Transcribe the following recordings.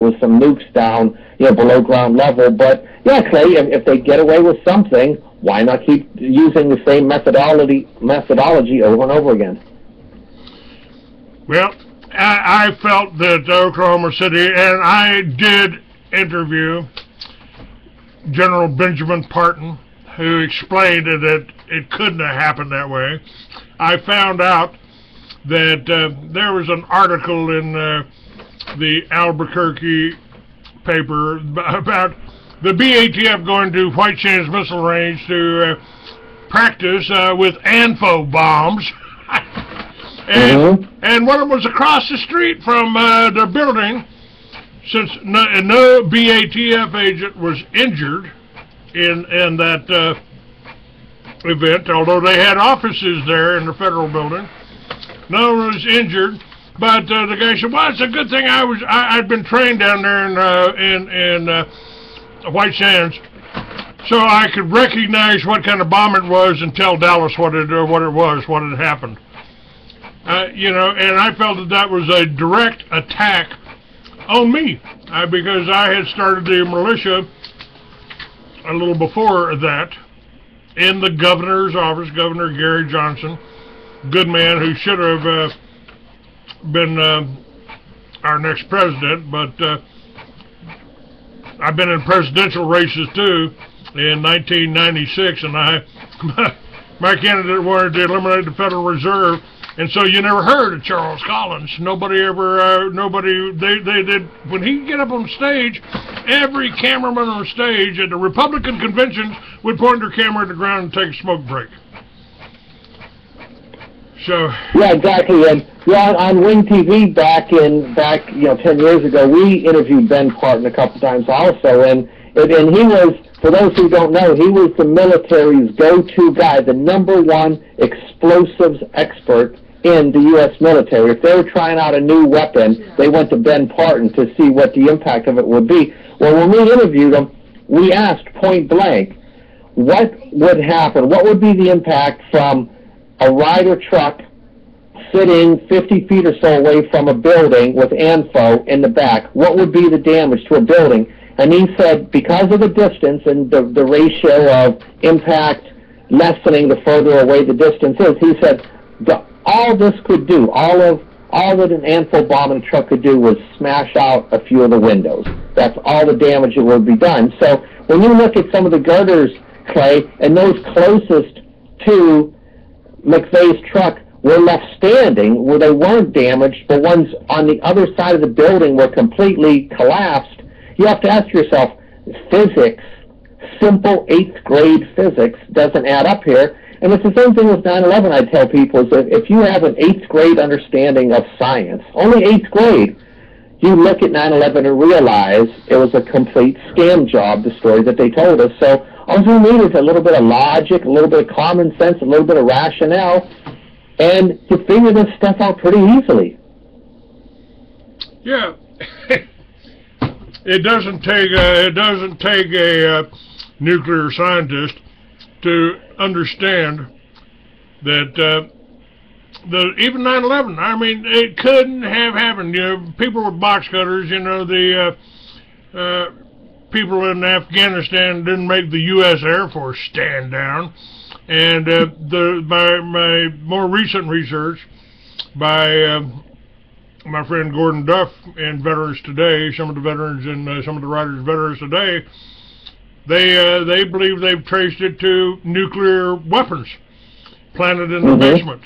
with some nukes down, below ground level. But yeah, Clay, if they get away with something, why not keep using the same methodology over and over again? Well, I felt that Oklahoma City, and I did interview General Benjamin Parton, who explained that it couldn't have happened that way. I found out that there was an article in the Albuquerque paper about the BATF going to White Sands Missile Range to practice with ANFO bombs. And one of them was across the street from the building. Since no BATF agent was injured in that event, although they had offices there in the federal building, no one was injured. But the guy said, "Well, it's a good thing I'd been trained down there in White Sands, so I could recognize what kind of bomb it was and tell Dallas what it was, what had happened." And I felt that was a direct attack on me, because I had started the militia a little before that in the governor's office, Governor Gary Johnson, good man who should have been our next president, but I've been in presidential races too in 1996, and my candidate wanted to eliminate the Federal Reserve. And so you never heard of Charles Collins. Nobody ever, they did, when he get up on stage, every cameraman on stage at the Republican conventions would point their camera at the ground and take a smoke break. So. Yeah, exactly. And on Wing TV back 10 years ago, we interviewed Ben Parton a couple times also. And he was, for those who don't know, he was the military's go-to guy, the #1 explosives expert in the U.S. military. If they were trying out a new weapon, they went to Ben Parton to see what the impact of it would be. Well, when we interviewed him, we asked point blank, what would happen? What would be the impact from a Ryder truck sitting 50 feet or so away from a building with ANFO in the back? What would be the damage to a building? And he said, because of the distance and the ratio of impact lessening the further away the distance is, he said, all this could do, all that an ANFO bombing truck could do was smash out a few of the windows. That's all the damage that would be done. So when you look at some of the girders, Clay, and those closest to McVeigh's truck were left standing, where they weren't damaged, the ones on the other side of the building were completely collapsed, you have to ask yourself, physics, simple 8th grade physics doesn't add up here. And it's the same thing with 9/11, I tell people, is that if you have an 8th grade understanding of science, only 8th grade, you look at 9/11 and realize it was a complete scam job, the story that they told us. So all we need is a little bit of logic, a little bit of common sense, a little bit of rationale, and you figure this stuff out pretty easily. Yeah. It doesn't take a nuclear scientist to understand that even 9/11. I mean, it couldn't have happened. People with box cutters. The people in Afghanistan didn't make the U.S. Air Force stand down. And my more recent research by my friend Gordon Duff in Veterans Today, some of the veterans and some of the writers of Veterans Today, they believe they've traced it to nuclear weapons planted in the basements.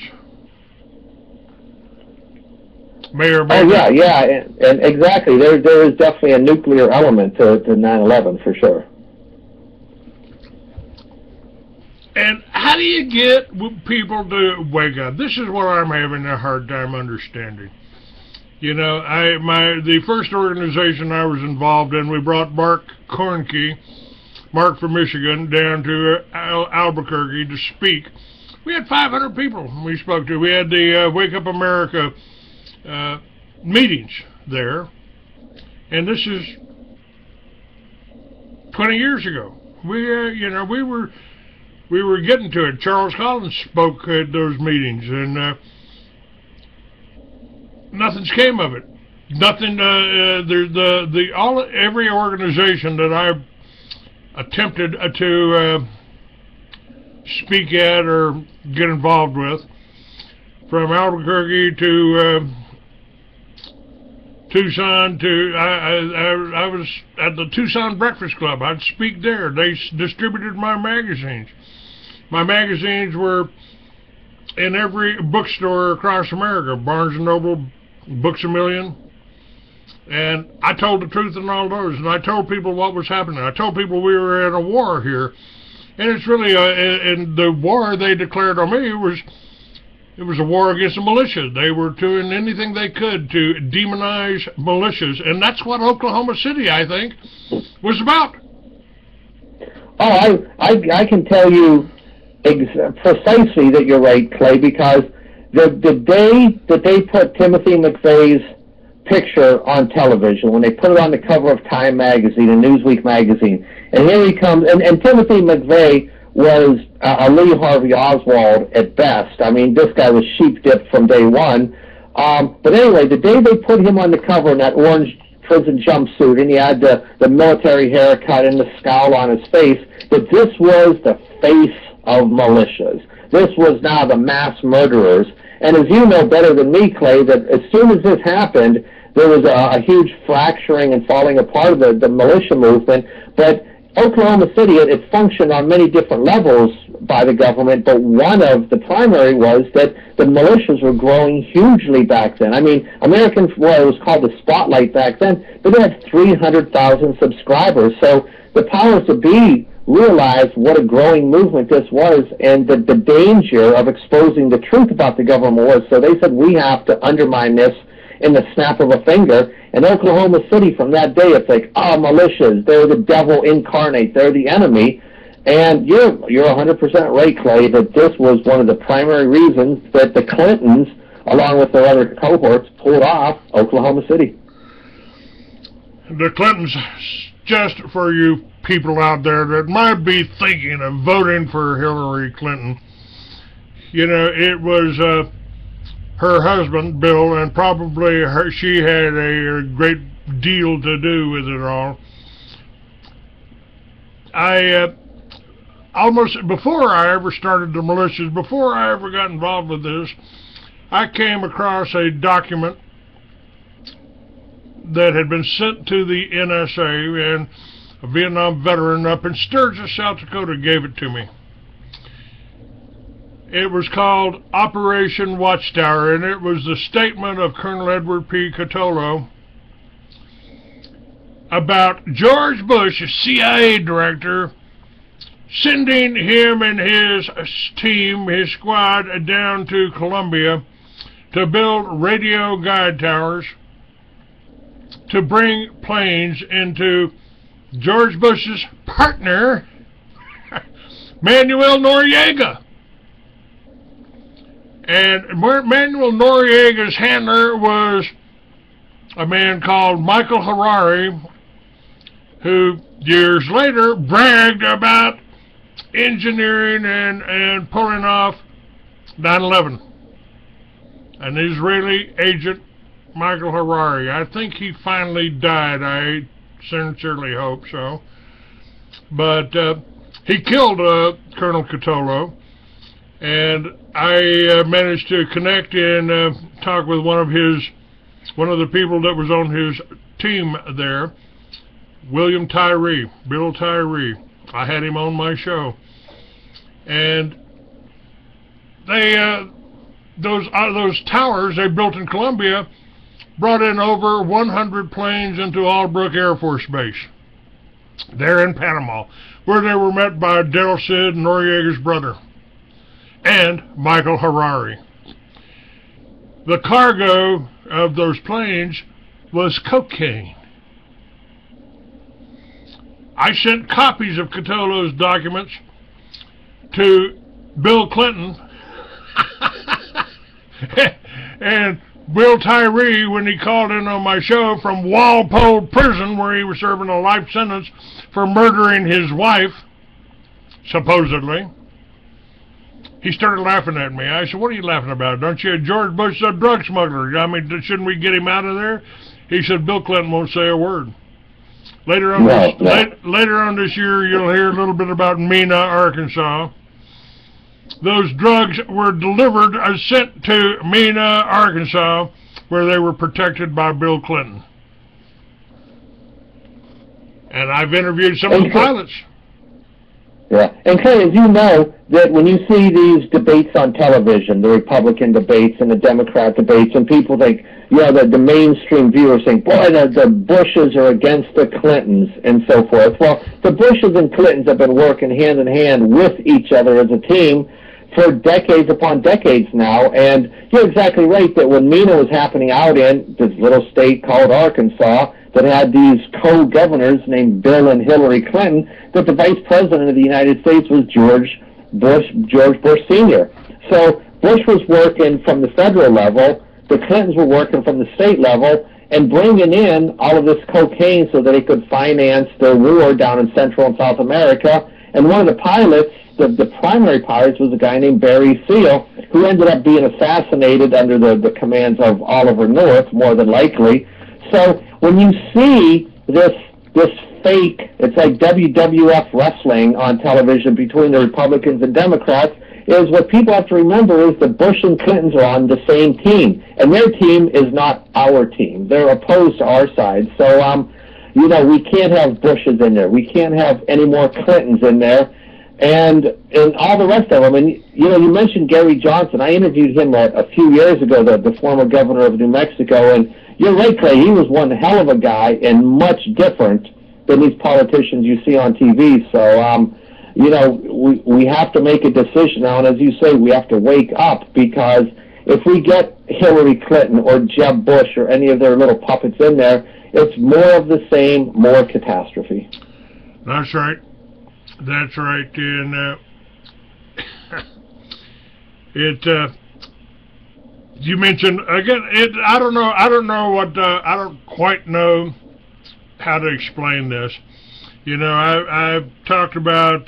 Mayor. Yeah, and exactly. There is definitely a nuclear element to 9/11 for sure. And how do you get people to wake up? This is what I'm having a hard time understanding. The first organization I was involved in, we brought Mark Kornke, Mark from Michigan, down to Albuquerque to speak. We had 500 people we spoke to. We had the Wake Up America meetings there, and this is 20 years ago. We were getting to it. Charles Collins spoke at those meetings, and nothing's came of it. Nothing. Every organization that I attempted to speak at or get involved with, from Albuquerque to Tucson to I was at the Tucson Breakfast Club. I'd speak there. They distributed my magazines. My magazines were in every bookstore across America, Barnes & Noble, Books A Million. And I told the truth in all those, and I told people what was happening. I told people we were in a war here. And it's really, and the war they declared on me it was a war against the militias. They were doing anything they could to demonize militias, and that's what Oklahoma City, I think, was about. Oh, I can tell you precisely that you're right, Clay, because the day that they put Timothy McVeigh's picture on television, when they put it on the cover of Time magazine and Newsweek magazine, and here he comes, and Timothy McVeigh was a Lee Harvey Oswald at best. I mean, this guy was sheep-dipped from day one. But anyway, the day they put him on the cover in that orange prison jumpsuit, and he had the military haircut and the scowl on his face, that this was the face of militias. This was now the mass murderers. And as you know better than me, Clay, that as soon as this happened, there was a huge fracturing and falling apart of the militia movement. But Oklahoma City, it functioned on many different levels by the government, but one of the primary was that the militias were growing hugely back then. I mean, American, well, it was called the Spotlight back then, but they had 300,000 subscribers. So the powers that be realized what a growing movement this was and the danger of exposing the truth about the government was. So they said, we have to undermine this in the snap of a finger. And Oklahoma City, from that day, it's like, militias, they're the devil incarnate, they're the enemy. And you're 100% right, Clay, that this was one of the primary reasons that the Clintons, along with their other cohorts, pulled off Oklahoma City. The Clintons, just for you people out there that might be thinking of voting for Hillary Clinton, you know, it was her husband, Bill, and probably she had a great deal to do with it all. Almost before I ever started the militias, before I ever got involved with this, I came across a document that had been sent to the NSA, and a Vietnam veteran up in Sturgis, South Dakota, gave it to me. It was called Operation Watchtower, and it was the statement of Colonel Edward P. Catolo about George Bush, a CIA director, sending him and his team, his squad, down to Colombia to build radio guide towers to bring planes into George Bush's partner, Manuel Noriega. And Manuel Noriega's handler was a man called Michael Harari, who years later bragged about engineering and pulling off 9/11. An Israeli agent, Michael Harari. I think he finally died. I sincerely hope so. But he killed Colonel Catolo, and I managed to connect and talk with one of the people that was on his team there, William Tyree, Bill Tyree. I had him on my show, and they those towers they built in Colombia brought in over 100 planes into Albrook Air Force Base there in Panama, where they were met by Daryl Sid, Noriega's brother, and Michael Harari. The cargo of those planes was cocaine. I sent copies of Catolo's documents to Bill Clinton and Bill Tyree, when he called in on my show from Walpole Prison, where he was serving a life sentence for murdering his wife, supposedly, he started laughing at me. I said, what are you laughing about? Don't you, George Bush is a drug smuggler. I mean, shouldn't we get him out of there? He said Bill Clinton won't say a word. Later on this year, you'll hear a little bit about Mena, Arkansas. Those drugs were delivered, sent to Mena, Arkansas, where they were protected by Bill Clinton. And I've interviewed some of the pilots. Yeah, and Clay, as you know, that when you see these debates on television, the Republican debates and the Democrat debates, and people think, the mainstream viewers think, boy, the Bushes are against the Clintons and so forth. Well, the Bushes and Clintons have been working hand in hand with each other as a team for decades upon decades now, and you're exactly right that when Mena was happening out in this little state called Arkansas, that had these co-governors named Bill and Hillary Clinton, that the vice president of the United States was George Bush Sr. So Bush was working from the federal level, the Clintons were working from the state level, and bringing in all of this cocaine so that they could finance their war down in Central and South America. And one of the pilots, the primary pilots, was a guy named Barry Seal, who ended up being assassinated under the commands of Oliver North, more than likely. So when you see this fake, it's like WWF wrestling on television between the Republicans and Democrats, is what people have to remember is that Bush and Clintons are on the same team, and their team is not our team. They're opposed to our side. So, we can't have Bushes in there. We can't have any more Clintons in there, and all the rest of them. And, you mentioned Gary Johnson. I interviewed him a few years ago, the former governor of New Mexico, and you're right, Clay, he was one hell of a guy and much different than these politicians you see on TV. So, we have to make a decision now, and as you say, we have to wake up, because if we get Hillary Clinton or Jeb Bush or any of their little puppets in there, it's more of the same, more catastrophe. That's right. That's right. And you mentioned again. I don't quite know how to explain this. I've talked about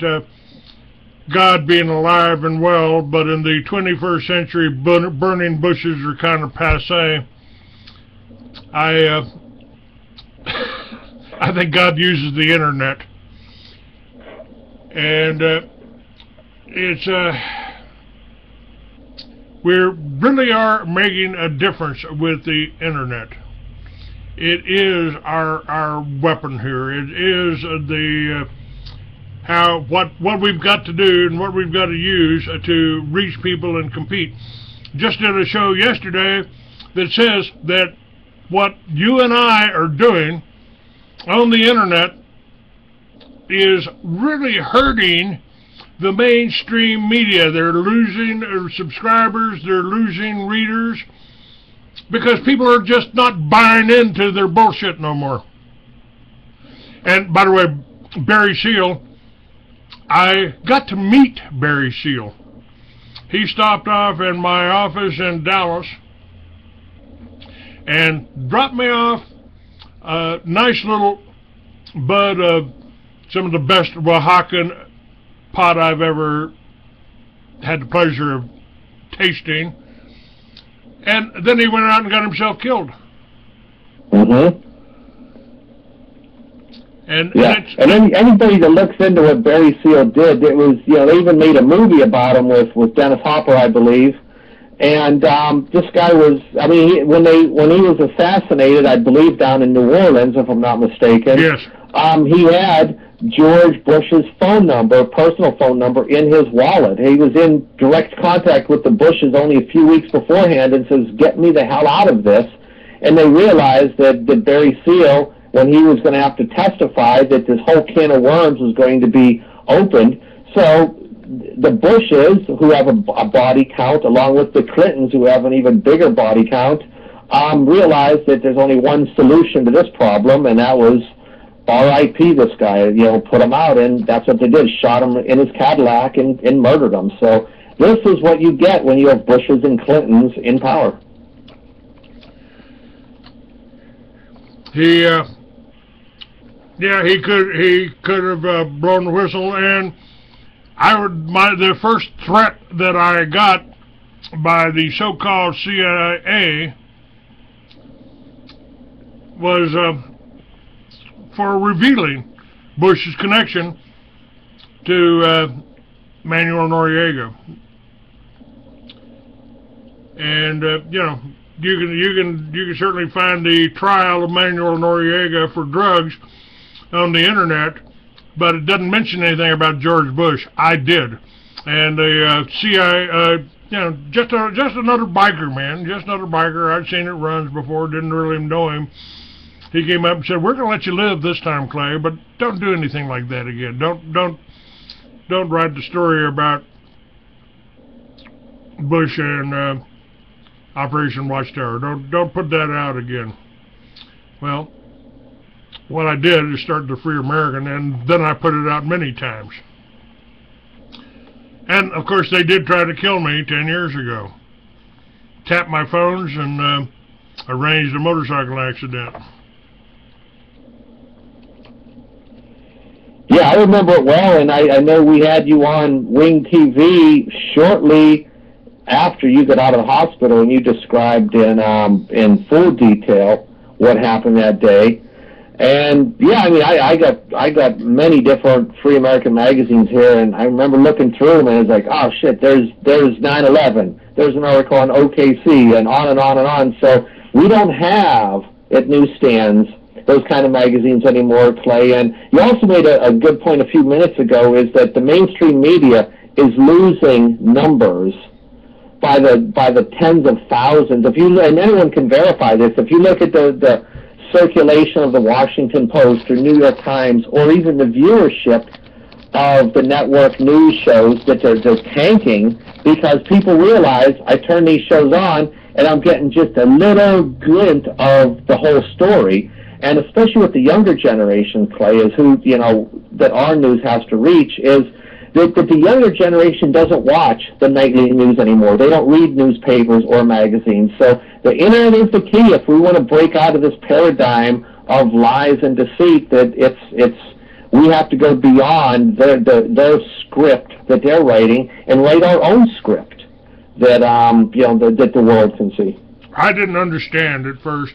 God being alive and well, but in the 21st century, burning bushes are kind of passé. I think God uses the internet, and we really are making a difference with the internet. It is our weapon here. It is what we've got to do and what we've got to use to reach people and compete. Just did a show yesterday that says that what you and I are doing on the internet is really hurting the mainstream media. They're losing subscribers, they're losing readers, because people are just not buying into their bullshit no more. And by the way, Barry Seal, I got to meet Barry Seal. He stopped off in my office in Dallas and dropped me off a nice little bud of some of the best Oaxacan pot I've ever had the pleasure of tasting. And then he went out and got himself killed. Mm-hmm. And anybody that looks into what Barry Seal did, it was, they even made a movie about him with Dennis Hopper, I believe. And this guy was, when he was assassinated, I believe down in New Orleans, if I'm not mistaken. Yes. He had George Bush's phone number, personal phone number, in his wallet. He was in direct contact with the Bushes only a few weeks beforehand and says, "Get me the hell out of this." And they realized that Barry Seal, when he was going to have to testify, that this whole can of worms was going to be opened. So the Bushes, who have a body count, along with the Clintons, who have an even bigger body count, realized that there's only one solution to this problem, and that was R.I.P. this guy, put him out, and that's what they did, shot him in his Cadillac and murdered him. So this is what you get when you have Bushes and Clintons in power. He could have blown the whistle, and the first threat that I got by the so-called CIA was for revealing Bush's connection to Manuel Noriega. And you know, you can certainly find the trial of Manuel Noriega for drugs on the internet, but it doesn't mention anything about George Bush. I did, and the CIA, you know, just another biker, man, just another biker. I'd seen it runs before, didn't really know him. He came up and said, "We're gonna let you live this time, Clay, but don't do anything like that again. Don't write the story about Bush and Operation Watchtower. Don't put that out again." Well, what I did is start the Free American, and then I put it out many times. And of course, they did try to kill me 10 years ago. Tapped my phones and arranged a motorcycle accident. Yeah, I remember it well, and I know we had you on Wing TV shortly after you got out of the hospital, and you described in full detail what happened that day. And yeah, I mean, I got many different Free American magazines here, and I remember looking through them, and it's like, oh shit, there's 9/11, there's an article on OKC, and on and on and on. So we don't have at newsstands those kind of magazines anymore, Clay. And you also made a good point a few minutes ago, is that the mainstream media is losing numbers by the tens of thousands. If you, and anyone can verify this, if you look at the circulation of the Washington Post or New York Times, or even the viewership of the network news shows, that they're tanking, because people realize I turn these shows on and I'm getting just a little glint of the whole story. And especially with the younger generation, Clay, is who, you know, that our news has to reach, is that the younger generation doesn't watch the nightly news anymore. They don't read newspapers or magazines. So the internet is the key if we want to break out of this paradigm of lies and deceit. That we have to go beyond their script that they're writing and write our own script that you know, that the world can see. I didn't understand at first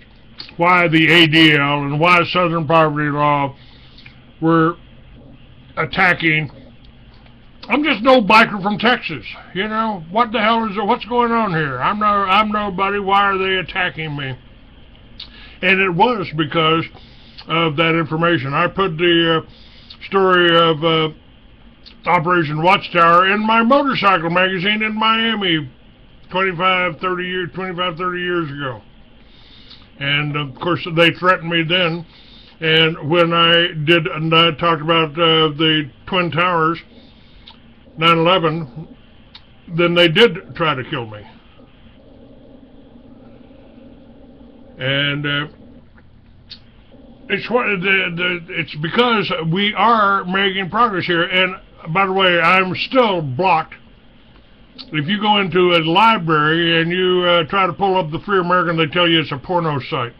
why the ADL and why Southern Poverty Law were attacking. I'm just no biker from Texas, you know. What the hell is it? What's going on here? I'm nobody. Why are they attacking me? And it was because of that information. I put the story of Operation Watchtower in my motorcycle magazine in Miami 25, 30 years ago. And of course they threatened me then. And when I talked about the Twin Towers, 9/11, then they did try to kill me. And it's because we are making progress here. And by the way, I'm still blocked. If you go into a library and you try to pull up the Free American, they tell you it's a porno site.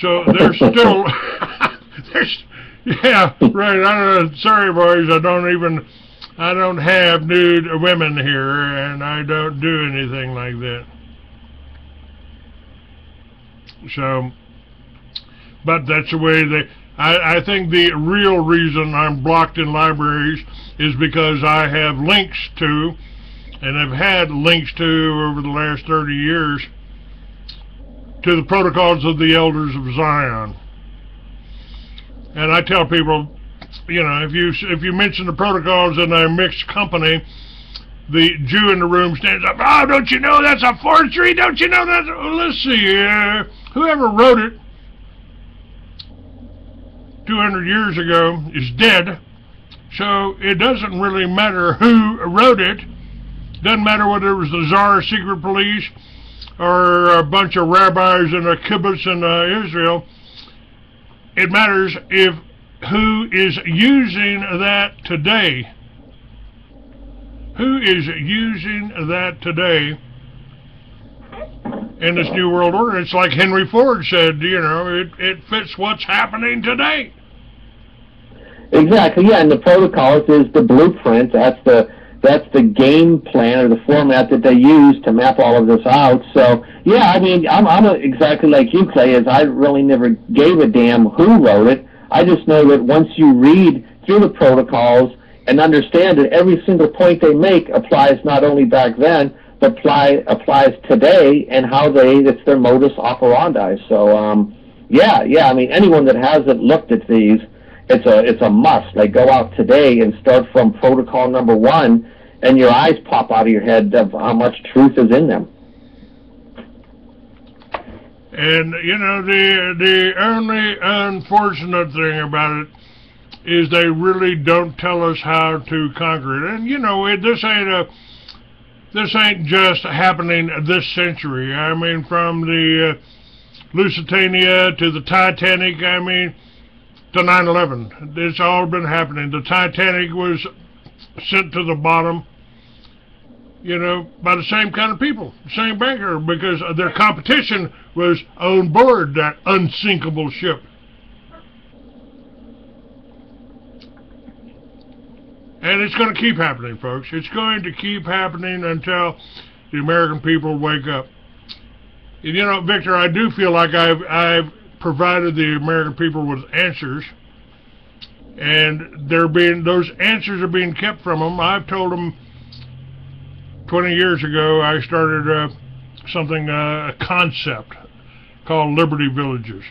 So there's still, yeah, right. Sorry, boys, I don't have nude women here, and I don't do anything like that. So, but that's the way I think the real reason I'm blocked in libraries is because I have links to, and have had links to over the last 30 years, to the Protocols of the Elders of Zion. And I tell people, you know, if you mention the Protocols in a mixed company, the Jew in the room stands up. Oh, don't you know that's a forgery? Don't you know that? Well, let's see. Whoever wrote it 200 years ago is dead. So it doesn't really matter who wrote it. Doesn't matter whether it was the Tsar secret police or a bunch of rabbis in a kibbutz in Israel. It matters if who is using that today. Who is using that today in this New World Order? It's like Henry Ford said, you know, it fits what's happening today. Exactly, yeah, and the Protocols is the blueprint. That's the that's the game plan or the format that they use to map all of this out. So yeah, I mean, I'm exactly like you, Clay, is I really never gave a damn who wrote it. I just know that once you read through the protocols and understand that every single point they make applies not only back then, but applies today, and how it's their modus operandi. So yeah, I mean, anyone that hasn't looked at these, it's a must. Like, go out today and start from protocol number 1, and your eyes pop out of your head of how much truth is in them. And, you know, the only unfortunate thing about it is they really don't tell us how to conquer it. And, you know, this ain't just happening this century. I mean, from the Lusitania to the Titanic, I mean, to 9/11. It's all been happening. The Titanic was sent to the bottom, you know, by the same kind of people, same banker, because their competition was on board that unsinkable ship. And it's going to keep happening, folks. It's going to keep happening until the American people wake up. And, you know, Victor, I do feel like I've provided the American people with answers, and those answers are being kept from them. I've told them 20 years ago I started a concept called Liberty Villages.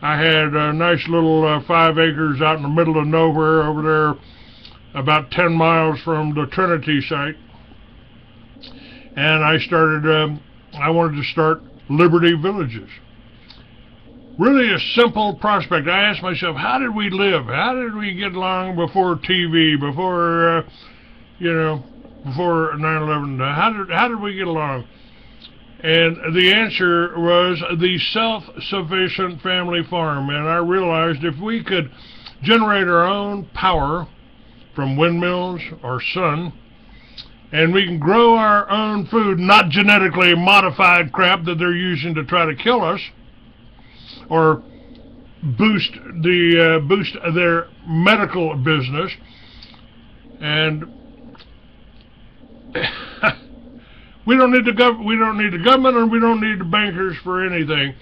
I had a nice little 5 acres out in the middle of nowhere over there, about 10 miles from the Trinity site, and I wanted to start Liberty Villages. Really a simple prospect. I asked myself, how did we live? How did we get along before TV, before, before 9/11? How did we get along? And the answer was the self-sufficient family farm. And I realized if we could generate our own power from windmills or sun, and we can grow our own food, not genetically modified crap that they're using to try to kill us, or boost their medical business, and we don't need the government, and we don't need the bankers for anything.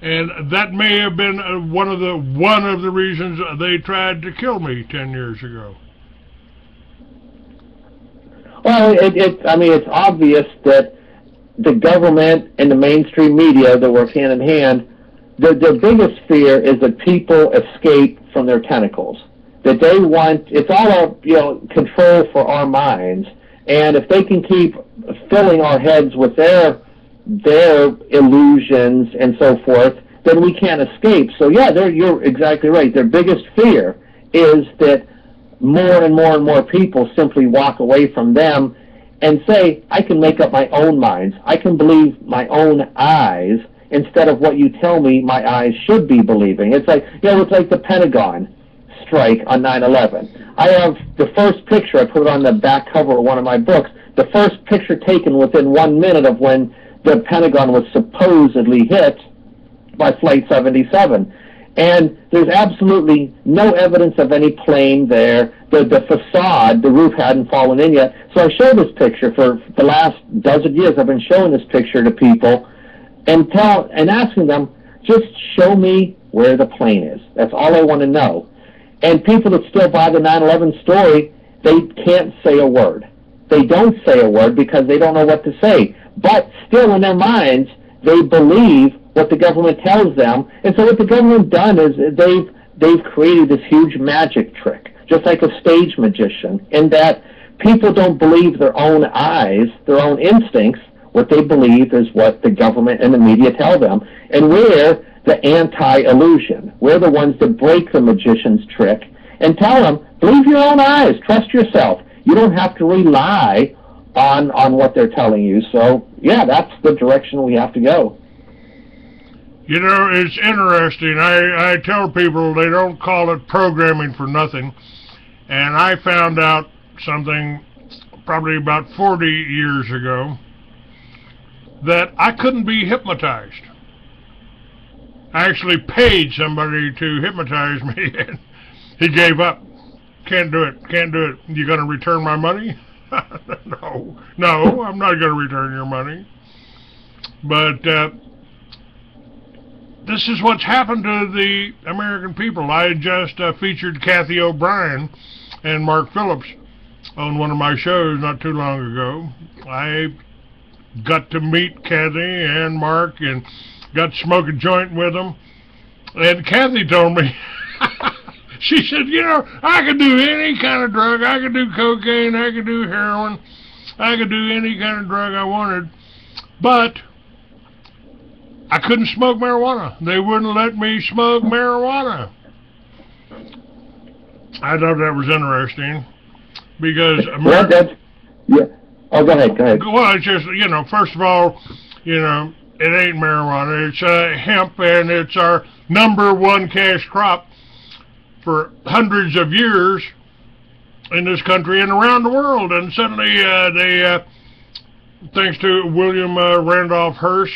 And that may have been one of the reasons they tried to kill me 10 years ago. Well, it's obvious that the government and the mainstream media that work hand in hand, their biggest fear is that people escape from their tentacles. That they want, it's all control for our minds. And if they can keep filling our heads with their illusions and so forth, then we can't escape. So yeah, you're exactly right. Their biggest fear is that more and more and more people simply walk away from them and say, I can make up my own minds. I can believe my own eyes instead of what you tell me my eyes should be believing. It's like, it's like the Pentagon strike on 9/11. I have the first picture, I put it on the back cover of one of my books, the first picture taken within 1 minute of when the Pentagon was supposedly hit by Flight 77. And there's absolutely no evidence of any plane there. The facade, the roof hadn't fallen in yet. So I show this picture for the last dozen years. I've been showing this picture to people and asking them, just show me where the plane is. That's all I want to know. And people that still buy the 9/11 story, they can't say a word. They don't say a word because they don't know what to say. But still in their minds, they believe what the government tells them. And so what the government done is they've created this huge magic trick, just like a stage magician, in that people don't believe their own eyes, their own instincts. What they believe is what the government and the media tell them. And we're the anti-illusion. We're the ones that break the magician's trick and tell them, believe your own eyes, trust yourself. You don't have to rely on what they're telling you. So, yeah, that's the direction we have to go. You know, it's interesting. I tell people they don't call it programming for nothing. And I found out something probably about 40 years ago, that I couldn't be hypnotized. I actually paid somebody to hypnotize me, and he gave up. Can't do it. You going to return my money? No, I'm not going to return your money. But this is what's happened to the American people. I just featured Kathy O'Brien and Mark Phillips on one of my shows not too long ago. I got to meet Kathy and Mark and got to smoke a joint with them. And Kathy told me, she said, you know, I could do any kind of drug. I could do cocaine. I could do heroin. I could do any kind of drug I wanted. But I couldn't smoke marijuana. They wouldn't let me smoke marijuana. I thought that was interesting because yeah. Oh, go ahead. Well, it's just, you know, first of all, you know, it ain't marijuana. It's hemp, and it's our #1 cash crop for hundreds of years in this country and around the world. And suddenly, they, thanks to William Randolph Hearst,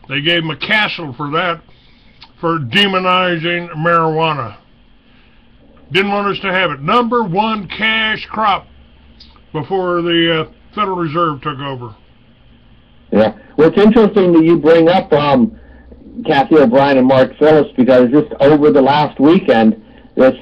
they gave him a castle for that, for demonizing marijuana. Didn't want us to have it. #1 cash crop before the Federal Reserve took over. Yeah. Well, it's interesting that you bring up Kathy O'Brien and Mark Phillips, because just over the last weekend, this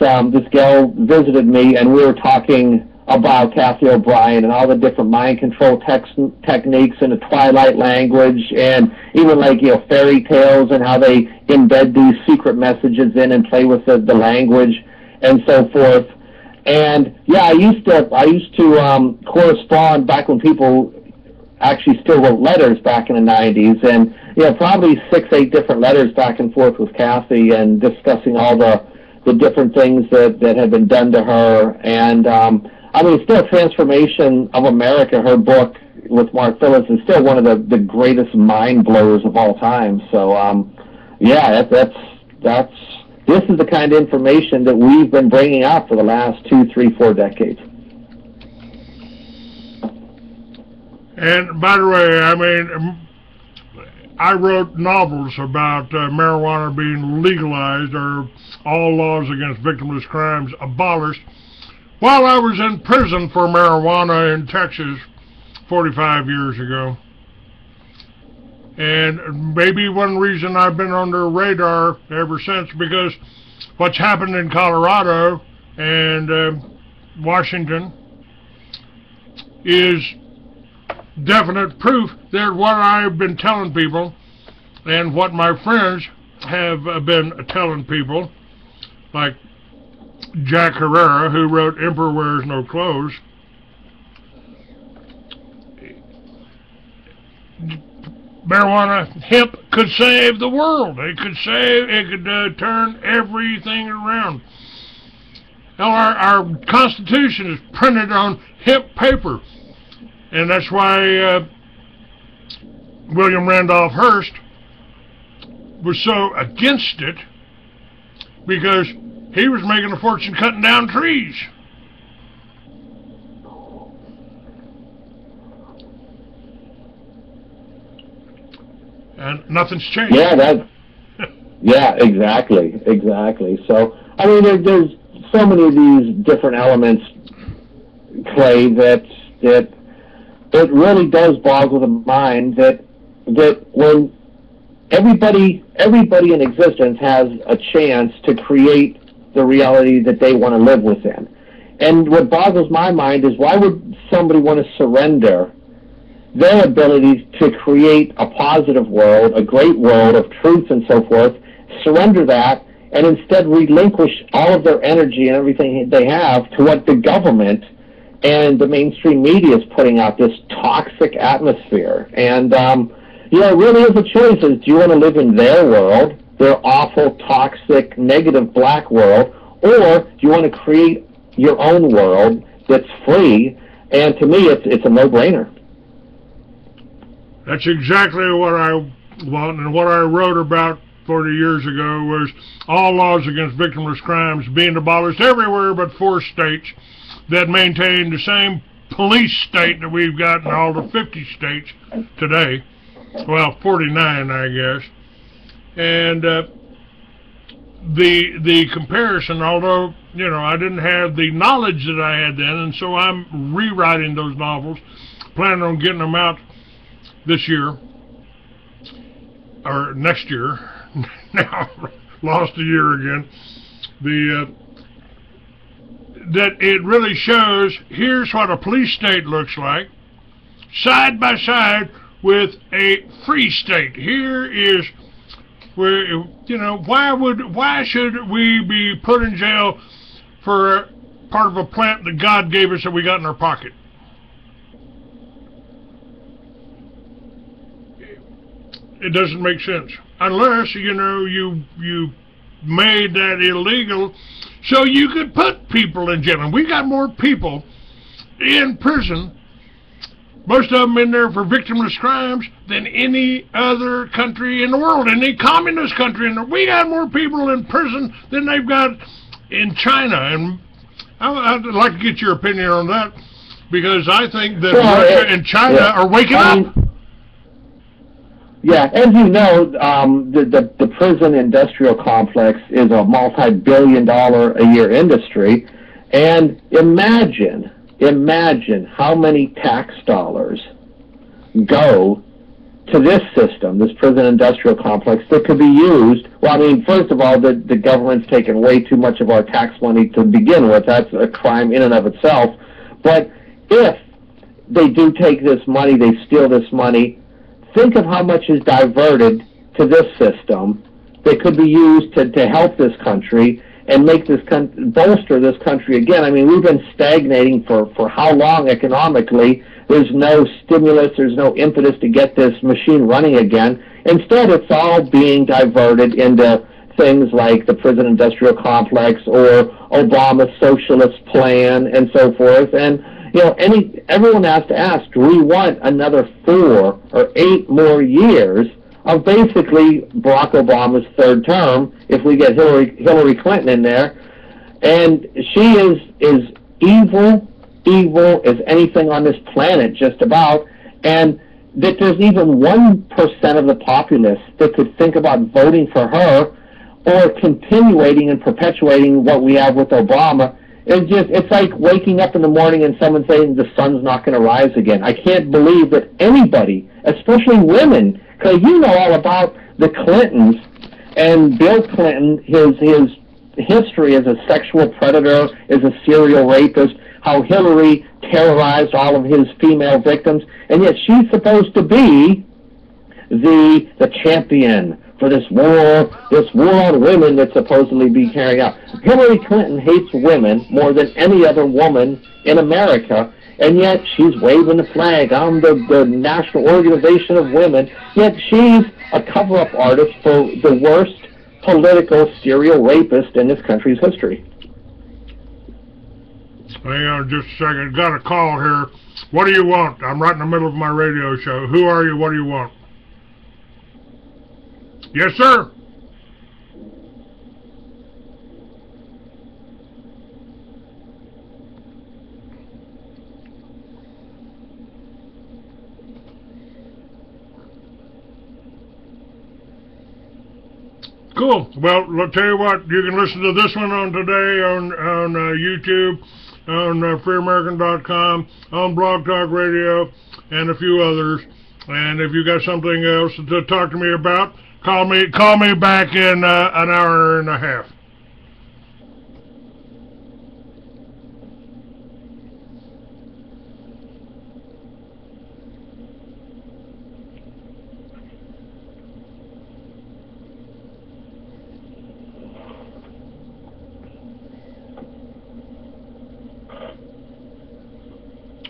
gal visited me, and we were talking about Kathy O'Brien and all the different mind control techniques and the Twilight language, and even like, you know, fairy tales and how they embed these secret messages in and play with the language and so forth. And yeah, I used to correspond back when people actually still wrote letters back in the 90s, and you know, probably 6-8 different letters back and forth with Kathy, and discussing all the different things that had been done to her. And I mean, still, Transformation of America, her book with Mark Phillips, is still one of the greatest mind blowers of all time. So yeah, that's this is the kind of information that we've been bringing out for the last 2, 3, 4 decades. And by the way, I mean, I wrote novels about marijuana being legalized, or all laws against victimless crimes abolished, while I was in prison for marijuana in Texas 45 years ago. And maybe one reason I've been on their radar ever since, because what's happened in Colorado and Washington is definite proof that what I've been telling people and what my friends have been telling people, like Jack Herrera, who wrote Emperor Wears No Clothes, marijuana, hemp could save the world. It could turn everything around. Now, our Constitution is printed on hemp paper, and that's why William Randolph Hearst was so against it, because he was making a fortune cutting down trees. And nothing's changed. Yeah, yeah, exactly. So, I mean, there's so many of these different elements, Clay, that it really does boggle the mind that when everybody in existence has a chance to create the reality that they want to live within. And what boggles my mind is, why would somebody want to surrender their ability to create a positive world, a great world of truth and so forth, surrender that, and instead relinquish all of their energy and everything they have to what the government and the mainstream media is putting out, this toxic atmosphere. And, you know, it really is a choice. Do you want to live in their world, their awful, toxic, negative black world, or do you want to create your own world that's free? And to me, it's a no-brainer. That's exactly what I want, and what I wrote about 40 years ago was all laws against victimless crimes being abolished everywhere but 4 states that maintain the same police state that we've got in all the 50 states today. Well, 49, I guess. And the comparison, although, you know, I didn't have the knowledge that I had then, and so I'm rewriting those novels, planning on getting them out this year, or next year. Now, lost a year again. That it really shows, here's what a police state looks like, side by side with a free state. Here is where, you know, why should we be put in jail for part of a plant that God gave us that we got in our pocket? It doesn't make sense unless, you know, you made that illegal so you could put people in jail. And we got more people in prison, most of them in there for victimless crimes, than any other country in the world, any communist country. And we got more people in prison than they've got in China. And I'd like to get your opinion on that, because I think that Russia and China are waking up. Yeah, as you know, the prison industrial complex is a multi-billion-dollar-a-year industry, and imagine how many tax dollars go to this system, this prison industrial complex, that could be used. Well, I mean, first of all, the government's taken way too much of our tax money to begin with. That's a crime in and of itself. But if they do take this money, they steal this money, think of how much is diverted to this system that could be used to help this country and make this bolster this country again. I mean, we've been stagnating for how long economically? There's no stimulus, there's no impetus to get this machine running again. Instead, it's all being diverted into things like the prison industrial complex or Obama's socialist plan and so forth. And you know, everyone has to ask, do we want another 4 or 8 more years of basically Barack Obama's third term if we get Hillary Clinton in there? And she is evil as anything on this planet, just about, and that there's even 1% of the populace that could think about voting for her or continuing and perpetuating what we have with Obama. It's like waking up in the morning and someone saying the sun's not going to rise again. I can't believe that anybody, especially women, because you know all about the Clintons and Bill Clinton, his history as a sexual predator, as a serial rapist, how Hillary terrorized all of his female victims, and yet she's supposed to be the champion for this war on women that's supposedly be carried out. Hillary Clinton hates women more than any other woman in America, and yet she's waving the flag. I'm the National Organization of Women, yet she's a cover-up artist for the worst political serial rapist in this country's history. Hang on just a second. Got a call here. What do you want? I'm right in the middle of my radio show. Who are you? What do you want? Yes, sir. Cool. Well, I'll tell you what, you can listen to this one on today on YouTube, on freeamerican.com, on Blog Talk Radio, and a few others. And if you got something else to talk to me about, call me back in an hour and a half.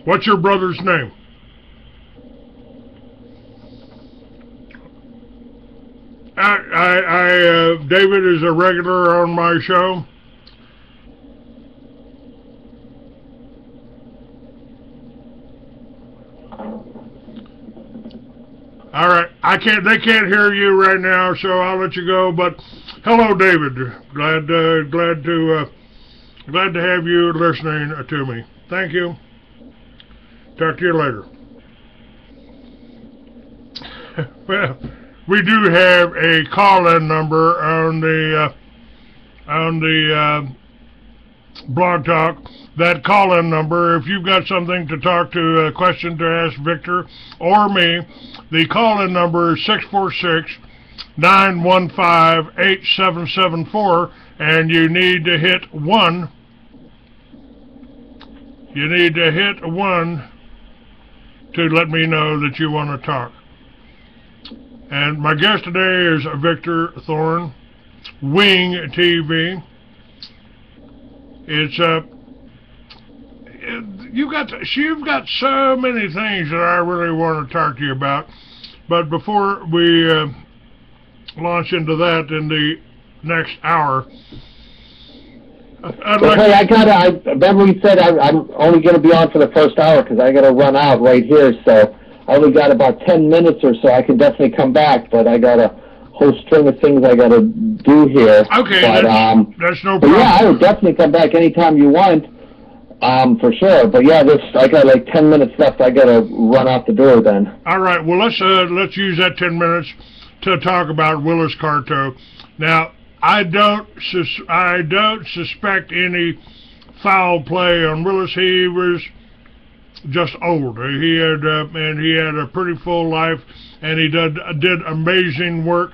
What's your brother's name? David is a regular on my show. All right, they can't hear you right now, so I'll let you go. But hello, David. Glad to have you listening to me. Thank you. Talk to you later. Well, we do have a call-in number on the on the Blog Talk, that call-in number. If you've got something to talk to, a question to ask Victor or me, the call-in number is 646-915-8774, and you need to hit 1. You need to hit 1 to let me know that you want to talk. And my guest today is Victor Thorne, Wing TV. It's you've got so many things that I really want to talk to you about, but before we launch into that in the next hour, I'd like. Hey, I remember you said I'm only going to be on for the first hour because I got to run out right here, so I only got about 10 minutes or so. I can definitely come back, but I got a whole string of things I got to do here. Okay, but, that's no problem. Yeah, I would definitely come back anytime you want, for sure. But yeah, I got like 10 minutes left. I got to run out the door then. All right. Well, let's use that 10 minutes to talk about Willis Carto. Now, I don't suspect any foul play on Willis. He was just old. He had a pretty full life, and he did amazing work.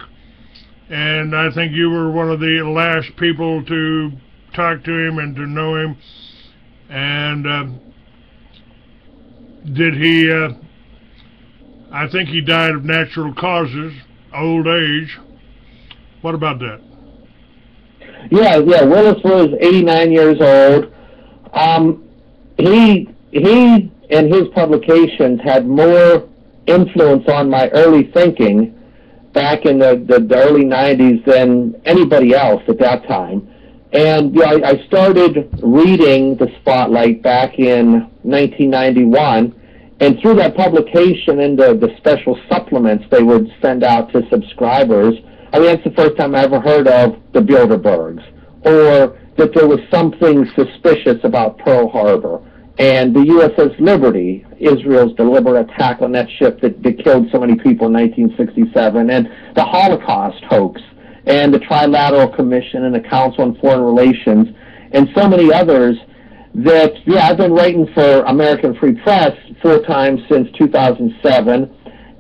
And I think you were one of the last people to talk to him and to know him. And I think he died of natural causes, old age. What about that? Yeah, Willis was 89 years old. He and his publications had more influence on my early thinking back in the early 90s than anybody else at that time. And I started reading the Spotlight back in 1991, and through that publication and the special supplements they would send out to subscribers, I mean, that's the first time I ever heard of the Bilderbergs, or that there was something suspicious about Pearl Harbor, and the USS Liberty, Israel's deliberate attack on that ship that killed so many people in 1967, and the Holocaust hoax, and the Trilateral Commission and the Council on Foreign Relations, and so many others that, I've been writing for American Free Press 4 times since 2007,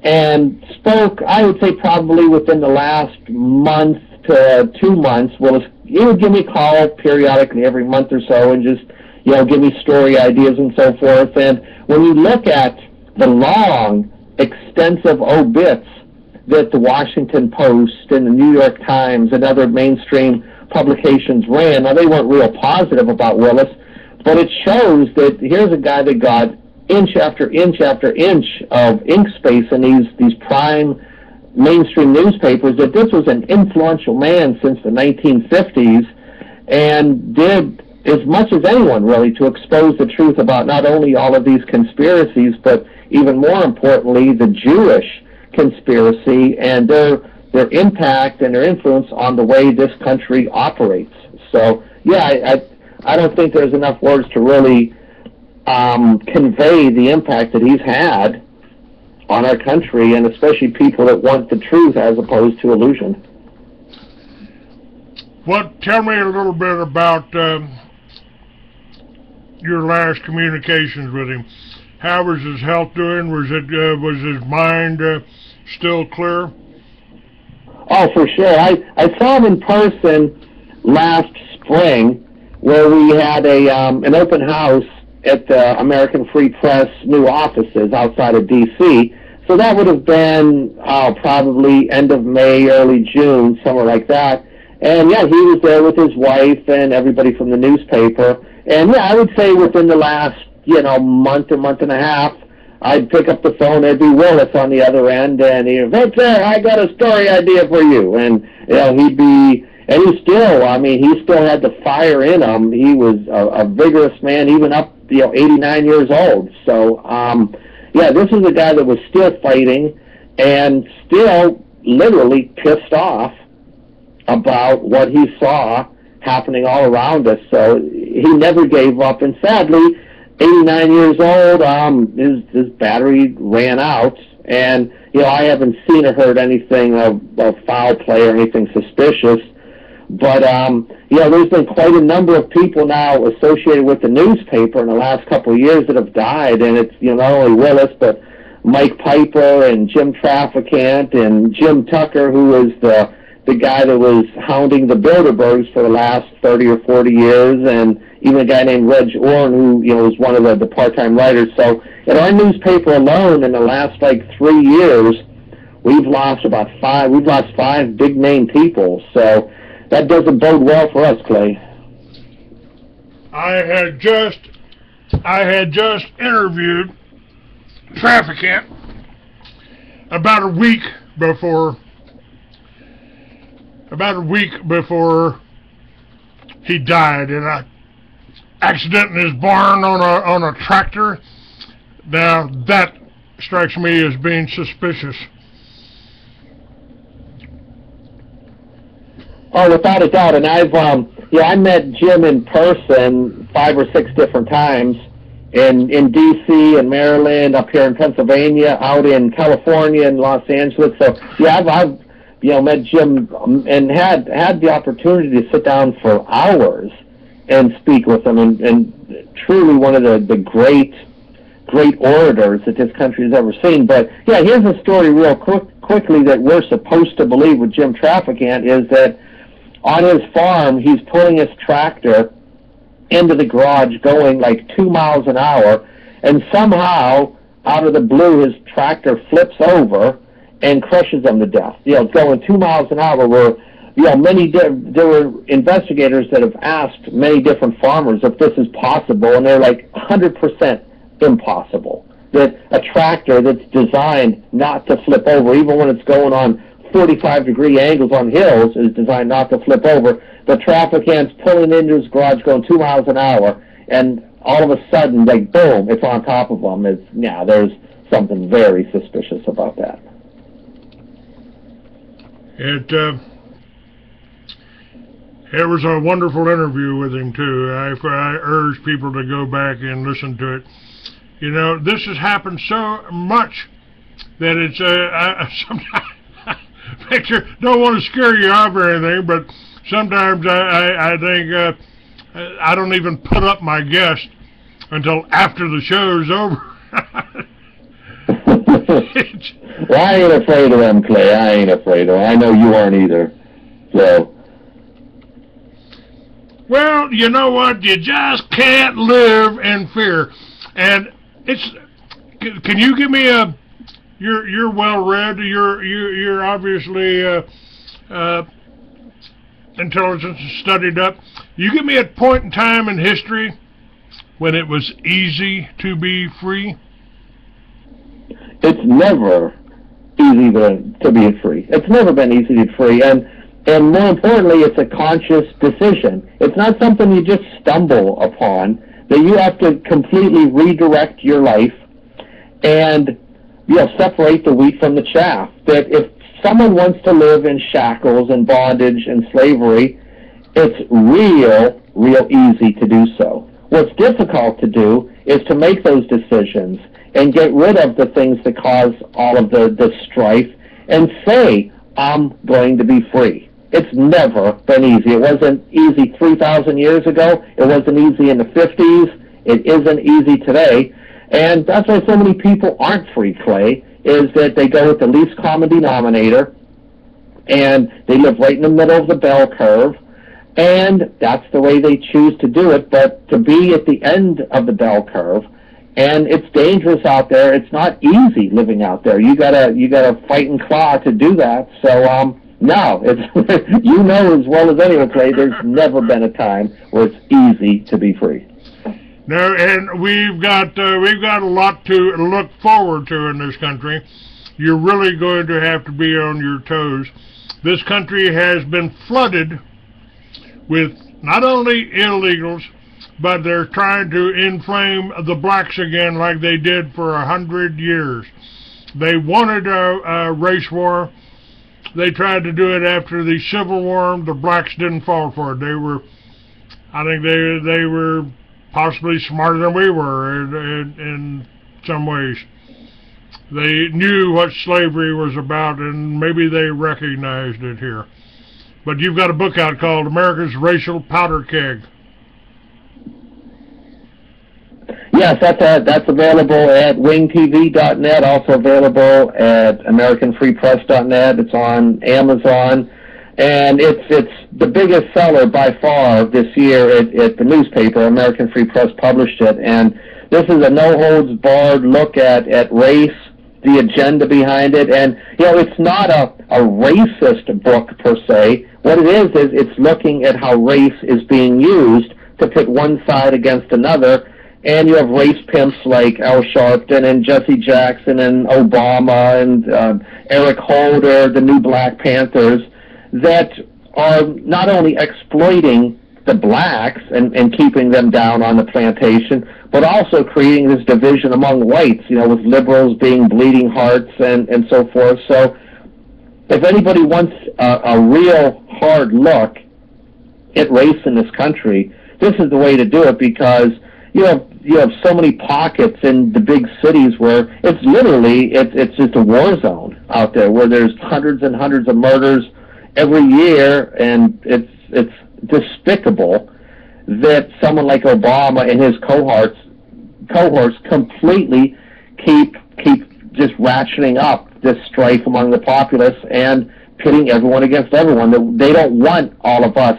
and spoke, I would say probably within the last month to 2 months. He would give me a call periodically every month or so and just, give me story ideas and so forth. And when you look at the long, extensive obits that the Washington Post and the New York Times and other mainstream publications ran, now they weren't real positive about Willis, but it shows that here's a guy that got inch after inch after inch of ink space in these prime mainstream newspapers, that this was an influential man since the 1950s and did as much as anyone really to expose the truth about not only all of these conspiracies, but even more importantly, the Jewish conspiracy and their impact and their influence on the way this country operates. So, I don't think there's enough words to really convey the impact that he's had on our country, and especially people that want the truth as opposed to illusion. Tell me a little bit about your last communications with him. How was his health doing? Was his mind still clear? Oh, for sure. I saw him in person last spring, where we had an open house at the American Free Press new offices outside of D.C. So that would have been probably end of May, early June, somewhere like that. And he was there with his wife and everybody from the newspaper. And I would say within the last, month or month and a half, I'd pick up the phone, there'd be Willis on the other end, and he'd, Victor, I got a story idea for you. And, he'd be, and he still had the fire in him. He was a vigorous man, even up, 89 years old. So, this is a guy that was still fighting and still literally pissed off about what he saw happening all around us. So he never gave up. And sadly, 89 years old, his battery ran out. And, I haven't seen or heard anything of foul play or anything suspicious. But, there's been quite a number of people now associated with the newspaper in the last couple of years that have died, and it's, not only Willis, but Mike Piper and Jim Trafficant and Jim Tucker, who was the guy that was hounding the Bilderbergs for the last 30 or 40 years, and even a guy named Reg Orn, who, was one of the part-time writers. So in our newspaper alone, in the last, 3 years, we've lost five big-name people. So that doesn't bode well for us, Clay. I had just interviewed Trafficant about a week before he died in an accident in his barn on a tractor. Now that strikes me as being suspicious. Oh, without a doubt. And I met Jim in person 5 or 6 different times in D.C. and Maryland, up here in Pennsylvania, out in California and Los Angeles. So I've met Jim and had the opportunity to sit down for hours and speak with him, and truly one of the great orators that this country has ever seen. But here's a story real quickly that we're supposed to believe with Jim Trafficant is that on his farm he's pulling his tractor into the garage going 2 miles an hour, and somehow out of the blue his tractor flips over and crushes them to death. Going 2 miles an hour. Where there were investigators that have asked many different farmers if this is possible, and they're 100% impossible. That a tractor that's designed not to flip over, even when it's going on 45-degree angles on hills, is designed not to flip over. The Trafficant's pulling into his garage going 2 miles an hour, and all of a sudden, boom, it's on top of them. There's something very suspicious about that. It was a wonderful interview with him too. I urge people to go back and listen to it. This has happened so much that it's sometimes Victor, don't want to scare you off or anything, but sometimes I think I don't even put up my guest until after the show's over. Well, I ain't afraid of them, Clay. I ain't afraid of them. I know you aren't either. So. Well, you know what? You just can't live in fear. And can you give me you're well read. You're obviously intelligence studied up. You give me a point in time in history when it was easy to be free. It's never easy to be free. It's never been easy to be free, and more importantly, it's a conscious decision. It's not something you just stumble upon. That you have to completely redirect your life and separate the wheat from the chaff. That if someone wants to live in shackles and bondage and slavery, it's real easy to do so. What's difficult to do is to make those decisions and get rid of the things that cause all of the strife and say, I'm going to be free. It's never been easy. It wasn't easy 3,000 years ago. It wasn't easy in the 50s. It isn't easy today. And that's why so many people aren't free, Clay, is that they go with the least common denominator, and they live right in the middle of the bell curve, and that's the way they choose to do it. But to be at the end of the bell curve, and it's dangerous out there. It's not easy living out there. You gotta fight and claw to do that. So no, it's as well as anyone, Clay, there's never been a time where it's easy to be free. No, and we've got a lot to look forward to in this country. You're really going to have to be on your toes. This country has been flooded with not only illegals, but they're trying to inflame the blacks again like they did for 100 years. They wanted a race war. They tried to do it after the Civil War. The blacks didn't fall for it. I think they were possibly smarter than we were in some ways. They knew what slavery was about, and maybe they recognized it here. But you've got a book out called America's Racial Powder Keg. Yes, that's available at wingtv.net, also available at americanfreepress.net. It's on Amazon, and it's the biggest seller by far this year at the newspaper. American Free Press published it, and this is a no-holds-barred look at race, the agenda behind it, and it's not a racist book per se. What it is it's looking at how race is being used to pit one side against another. And you have race pimps like Al Sharpton and Jesse Jackson and Obama and Eric Holder, the new Black Panthers, that are not only exploiting the blacks and keeping them down on the plantation, but also creating this division among whites, with liberals being bleeding hearts and so forth. So if anybody wants a real hard look at race in this country, this is the way to do it, because you have so many pockets in the big cities where it's literally it's just a war zone out there, where there's hundreds and hundreds of murders every year, and it's despicable that someone like Obama and his cohorts completely keep just ratcheting up this strife among the populace and pitting everyone against everyone. They don't want all of us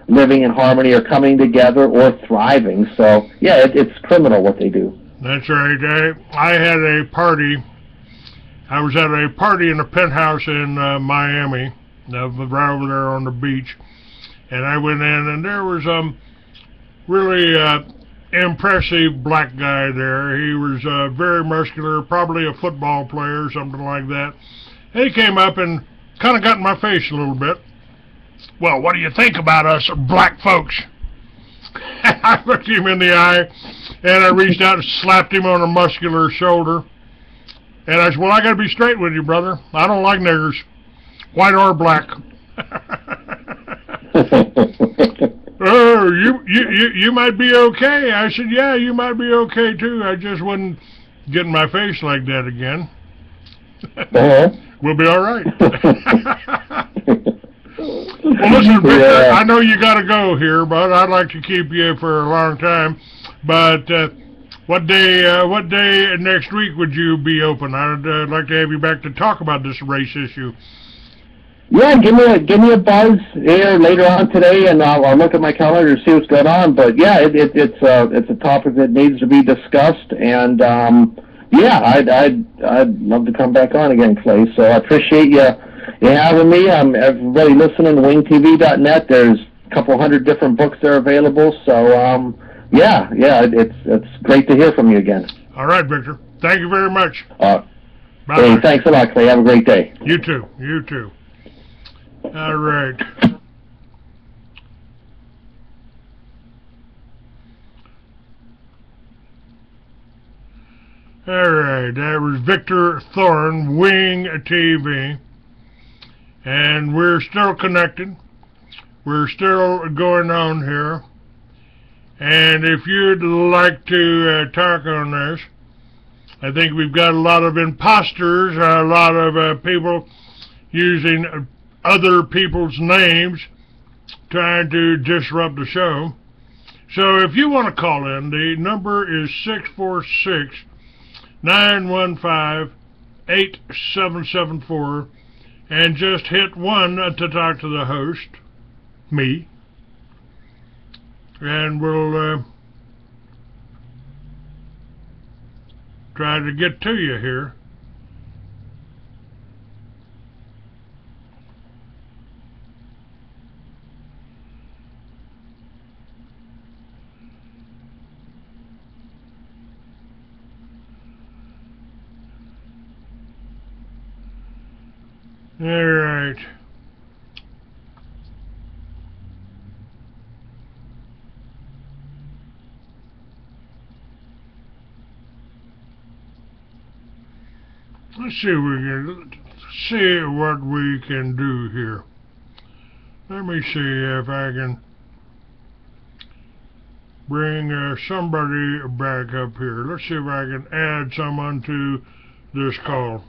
living in harmony or coming together or thriving. So, yeah, it's criminal what they do. That's right. I had a party. I was at a party in a penthouse in Miami, right over there on the beach, and I went in, and there was really impressive black guy there. He was very muscular, probably a football player or something like that. He came up and kind of got in my face a little bit. Well, what do you think about us black folks? I looked him in the eye, and I reached out and slapped him on a muscular shoulder. And I said, well, I got to be straight with you, brother. I don't like niggers, white or black. Oh, you might be okay. I said, yeah, you might be okay, too. I just wouldn't get in my face like that again. We'll be all right. Well, listen, Victor, yeah. I know you got to go here, but I'd like to keep you for a long time. But what day next week would you be open? I'd like to have you back to talk about this race issue. Yeah, give me a buzz here later on today, and I'll look at my calendar to see what's going on. But yeah, it's a topic that needs to be discussed, and yeah, I'd love to come back on again, Clay. So I appreciate you having me. Everybody listening to wingtv.net. There's a couple hundred different books that are available. So yeah, it's great to hear from you again. All right, Victor. Thank you very much. Bye. Hey, thanks a lot, Clay. Have a great day. You too. You too. All right. All right, that was Victor Thorne, Wing TV, and we're still connected. We're still going on here, and if you'd like to talk on this, I think we've got a lot of imposters, a lot of people using other people's names trying to disrupt the show. So if you want to call in, the number is 646-915-8774, and just hit 1 to talk to the host, me, and we'll try to get to you here. All right. Let's see what we can do here. Let me see if I can bring somebody back up here. Let's see if I can add someone to this call.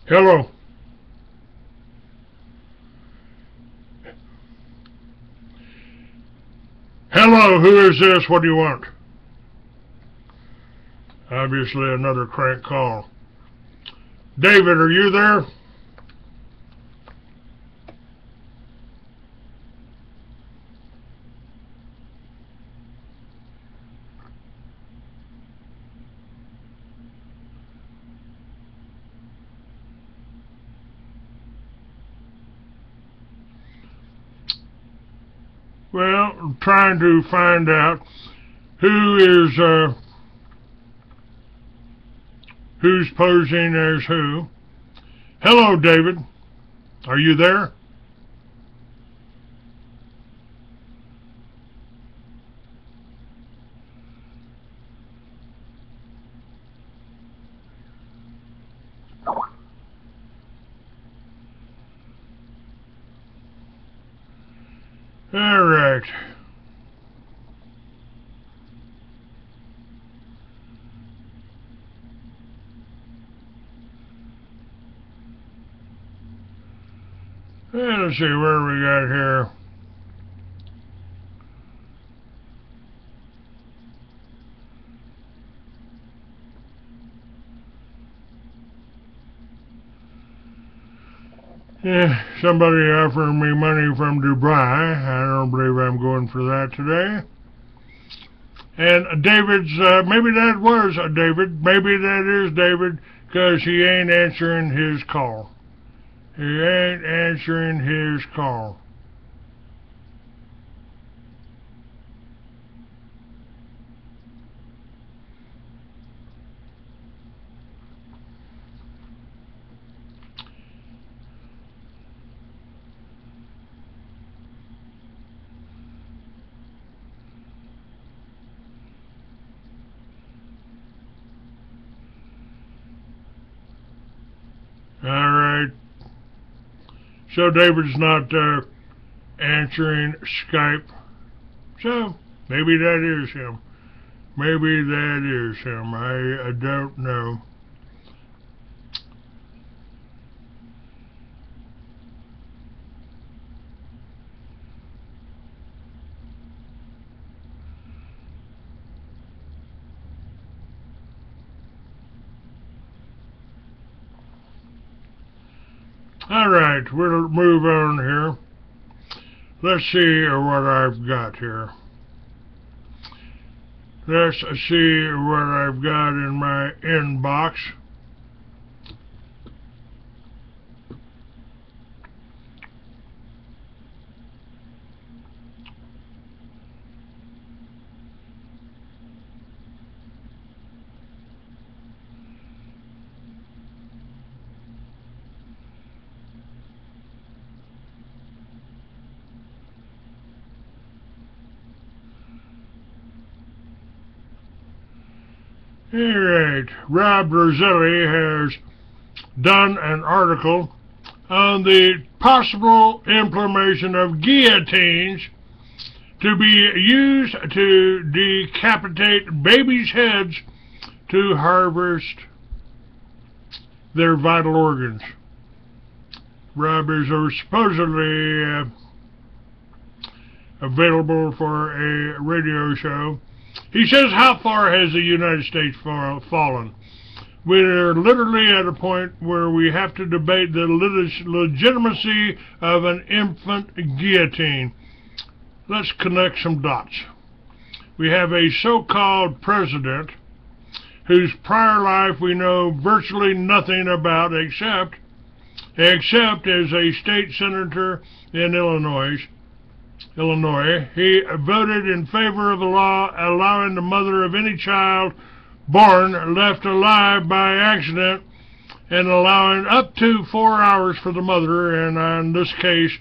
Hello. Hello, who is this? What do you want? Obviously another crank call. David, are you there? Well, I'm trying to find out who's posing as who. Hello, David. Are you there? All right. Let's see where we got here. Somebody offering me money from Dubai. I don't believe I'm going for that today. And David's, maybe that was David. Maybe that is David, because he ain't answering his call. He ain't answering his call. All right. So David's not answering Skype. So maybe that is him. Maybe that is him. I don't know. All right, we'll move on here. Let's see what I've got here. Let's see what I've got in my inbox. Alright, Rob Roselli has done an article on the possible implementation of guillotines to be used to decapitate babies' heads to harvest their vital organs. Rob is supposedly available for a radio show. He says, how far has the United States fallen? We're literally at a point where we have to debate the legitimacy of an infant guillotine. Let's connect some dots. We have a so-called president whose prior life we know virtually nothing about except as a state senator in Illinois. He voted in favor of a law allowing the mother of any child born left alive by accident and allowing up to 4 hours for the mother, and in this case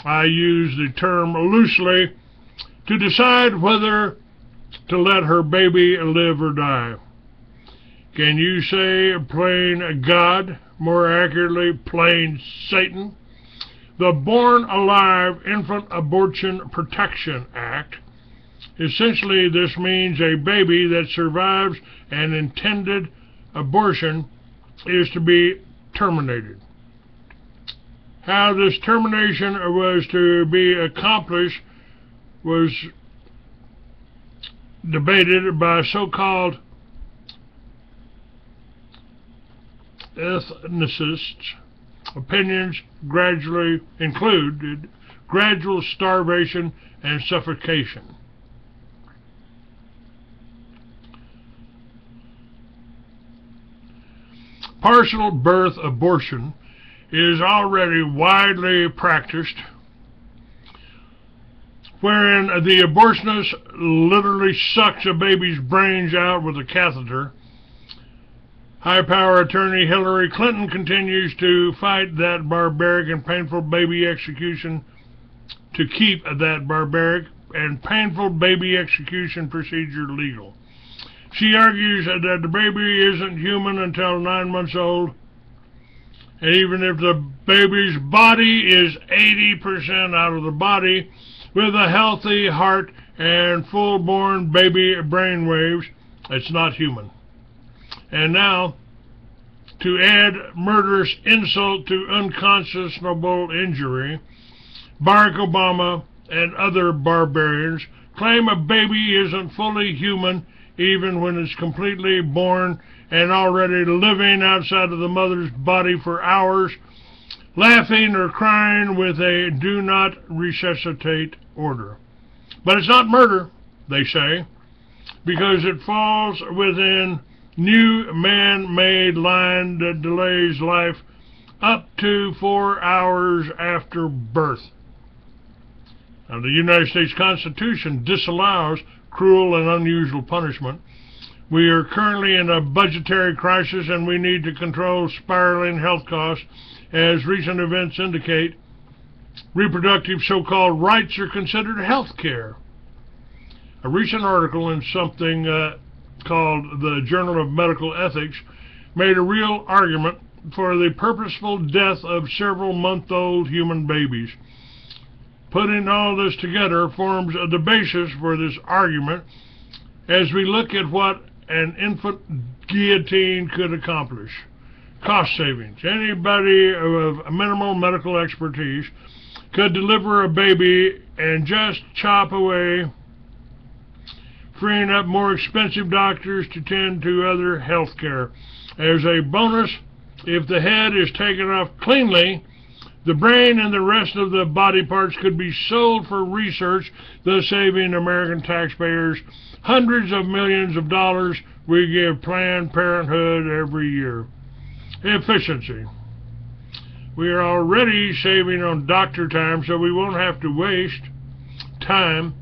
I use the term loosely, to decide whether to let her baby live or die. Can you say plain God, more accurately plain Satan? The Born Alive Infant Abortion Protection Act. Essentially, this means a baby that survives an intended abortion is to be terminated. How this termination was to be accomplished was debated by so-called ethicists. Opinions gradually included gradual starvation and suffocation. Partial birth abortion is already widely practiced, wherein the abortionist literally sucks a baby's brains out with a catheter. High-power attorney Hillary Clinton continues to fight that barbaric and painful baby execution, to keep that barbaric and painful baby execution procedure legal. She argues that the baby isn't human until 9 months old, and even if the baby's body is 80% out of the body, with a healthy heart and full-born baby brainwaves, it's not human. And now, to add murderous insult to unconscionable injury, Barack Obama and other barbarians claim a baby isn't fully human even when it's completely born and already living outside of the mother's body for hours, laughing or crying with a do not resuscitate order. But it's not murder, they say, because it falls within new man-made line that delays life up to 4 hours after birth. Now, the United States Constitution disallows cruel and unusual punishment. We are currently in a budgetary crisis, and we need to control spiraling health costs. As recent events indicate, reproductive so-called rights are considered health care. A recent article in something called the Journal of Medical Ethics made a real argument for the purposeful death of several month-old human babies. Putting all this together forms the basis for this argument as we look at what an infant guillotine could accomplish. Cost savings. Anybody of minimal medical expertise could deliver a baby and just chop away, freeing up more expensive doctors to tend to other health care. As a bonus, if the head is taken off cleanly, the brain and the rest of the body parts could be sold for research, thus saving American taxpayers hundreds of millions of dollars we give Planned Parenthood every year. Efficiency. We are already saving on doctor time, so we won't have to waste time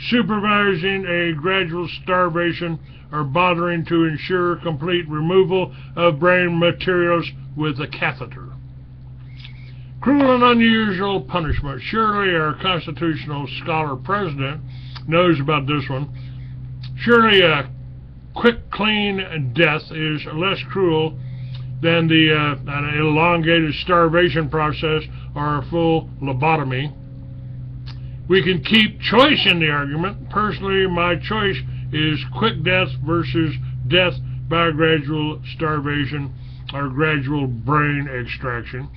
supervising a gradual starvation or bothering to ensure complete removal of brain materials with a catheter. Cruel and unusual punishment. Surely our constitutional scholar president knows about this one. Surely a quick, clean death is less cruel than the an elongated starvation process or a full lobotomy. We can keep choice in the argument. Personally, my choice is quick death versus death by gradual starvation or gradual brain extraction.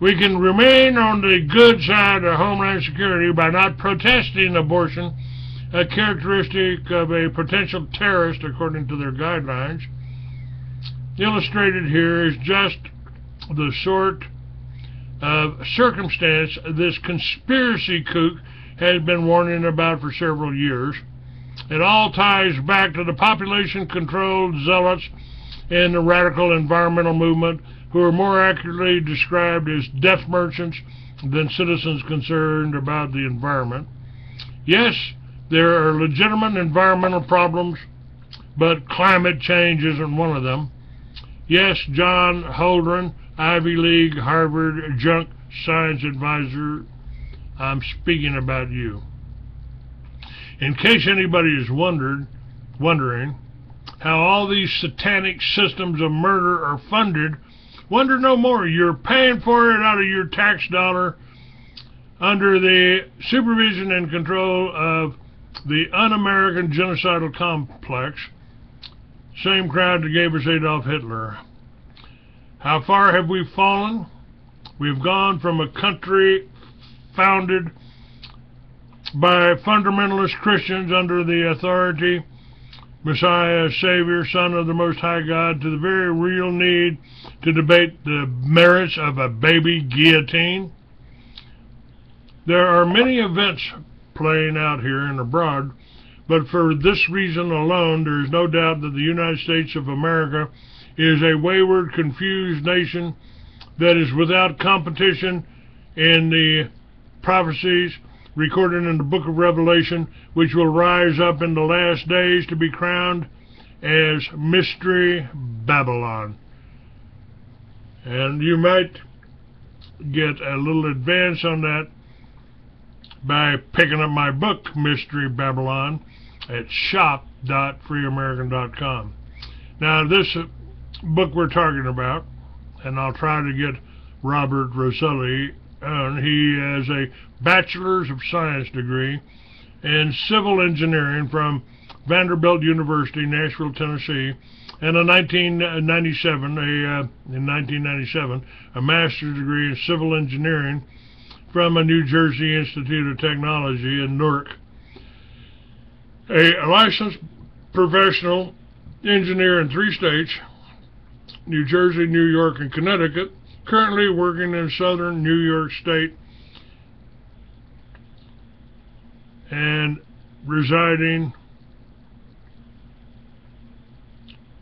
We can remain on the good side of Homeland Security by not protesting abortion, a characteristic of a potential terrorist according to their guidelines. Illustrated here is just the sort of circumstance this conspiracy kook has been warning about for several years. It all ties back to the population-controlled zealots in the radical environmental movement, who are more accurately described as death merchants than citizens concerned about the environment. Yes, there are legitimate environmental problems, but climate change isn't one of them. Yes, John Holdren, Ivy League, Harvard junk science advisor, I'm speaking about you. In case anybody is wondering how all these satanic systems of murder are funded, wonder no more. You're paying for it out of your tax dollar under the supervision and control of the un-American genocidal complex, same crowd that gave us Adolf Hitler. How far have we fallen? We've gone from a country founded by fundamentalist Christians under the authority, Messiah, Savior, Son of the Most High God, to the very real need to debate the merits of a baby guillotine. There are many events playing out here and abroad, but for this reason alone, there is no doubt that the United States of America is a wayward, confused nation that is without competition in the prophecies recorded in the book of Revelation, which will rise up in the last days to be crowned as Mystery Babylon. And you might get a little advance on that by picking up my book, Mystery Babylon, at shop.freeamerican.com. Now, this book we're talking about, and I'll try to get Robert Roselli on. He has a Bachelor's of Science degree in Civil Engineering from Vanderbilt University, Nashville, Tennessee, and in 1997, a Master's degree in Civil Engineering from a New Jersey Institute of Technology in Newark. A licensed professional engineer in 3 states, New Jersey, New York, and Connecticut, currently working in southern New York State and residing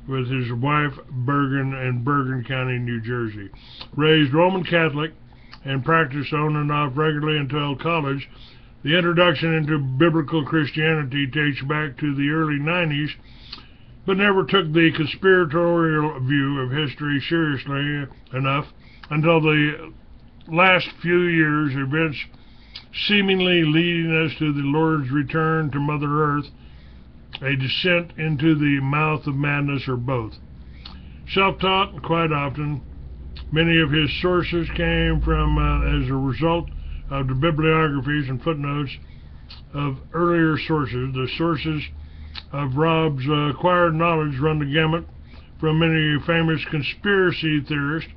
with his wife Bergen in Bergen County, New Jersey. Raised Roman Catholic and practiced on and off regularly until college. The introduction into biblical Christianity dates back to the early 90s, but never took the conspiratorial view of history seriously enough until the last few years, events seemingly leading us to the Lord's return to Mother Earth, a descent into the mouth of madness, or both. Self-taught, quite often, many of his sources came from as a result of the bibliographies and footnotes of earlier sources. The sources of Rob's acquired knowledge run the gamut from many famous conspiracy theorists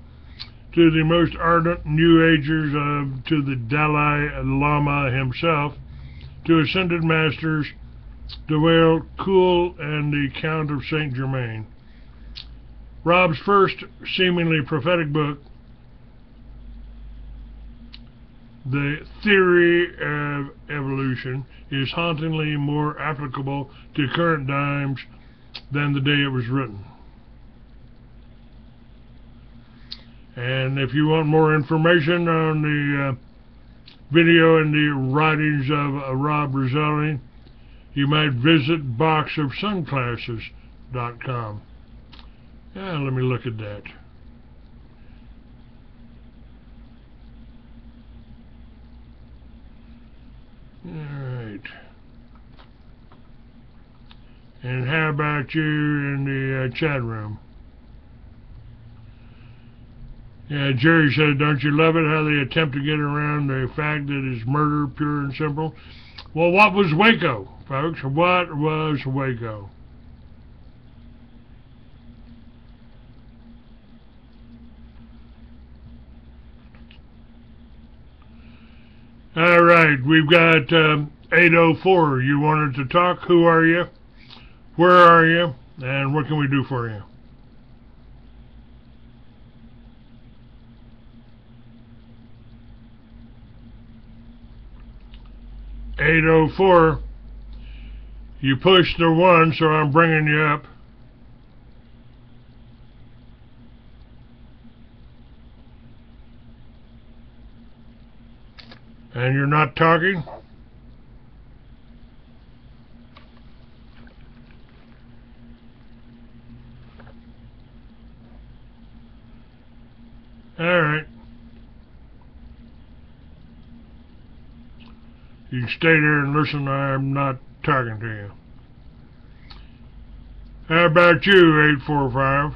to the most ardent New Agers, to the Dalai Lama himself, to ascended masters, to Whale Cool and the Count of Saint Germain. Rob's first seemingly prophetic book, The Theory of Evolution, is hauntingly more applicable to current times than the day it was written. And if you want more information on the video and the writings of Rob Roselli, you might visit boxofsunclasses.com. Yeah, let me look at that. Alright. And how about you in the chat room? Yeah, Jerry said, don't you love it how they attempt to get around the fact that it's murder, pure and simple? Well, what was Waco, folks? What was Waco? All right, we've got 804. You wanted to talk. Who are you? Where are you? And what can we do for you? $804. You pushed the 1, so I'm bringing you up. And you're not talking? All right. You can stay there and listen. I'm not talking to you. How about you, 845?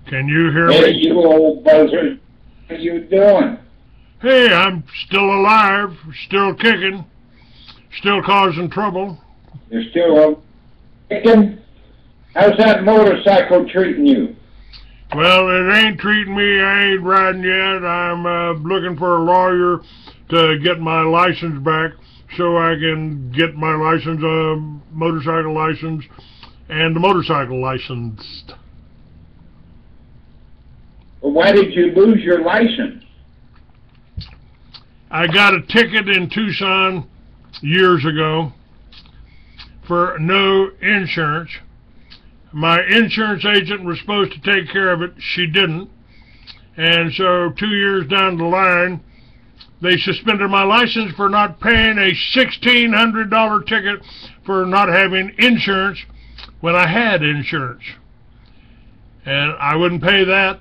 Can you hear me? Hey, you old buzzard. What are you doing? Hey, I'm still alive, still kicking, still causing trouble. You're still kicking? How's that motorcycle treating you? Well, it ain't treating me. I ain't riding yet. I'm looking for a lawyer to get my license back so I can get my license, motorcycle license, and the motorcycle licensed. Well, why did you lose your license? I got a ticket in Tucson years ago for no insurance. My insurance agent was supposed to take care of it. She didn't. And so 2 years down the line, they suspended my license for not paying a $1,600 ticket for not having insurance when I had insurance. And I wouldn't pay that.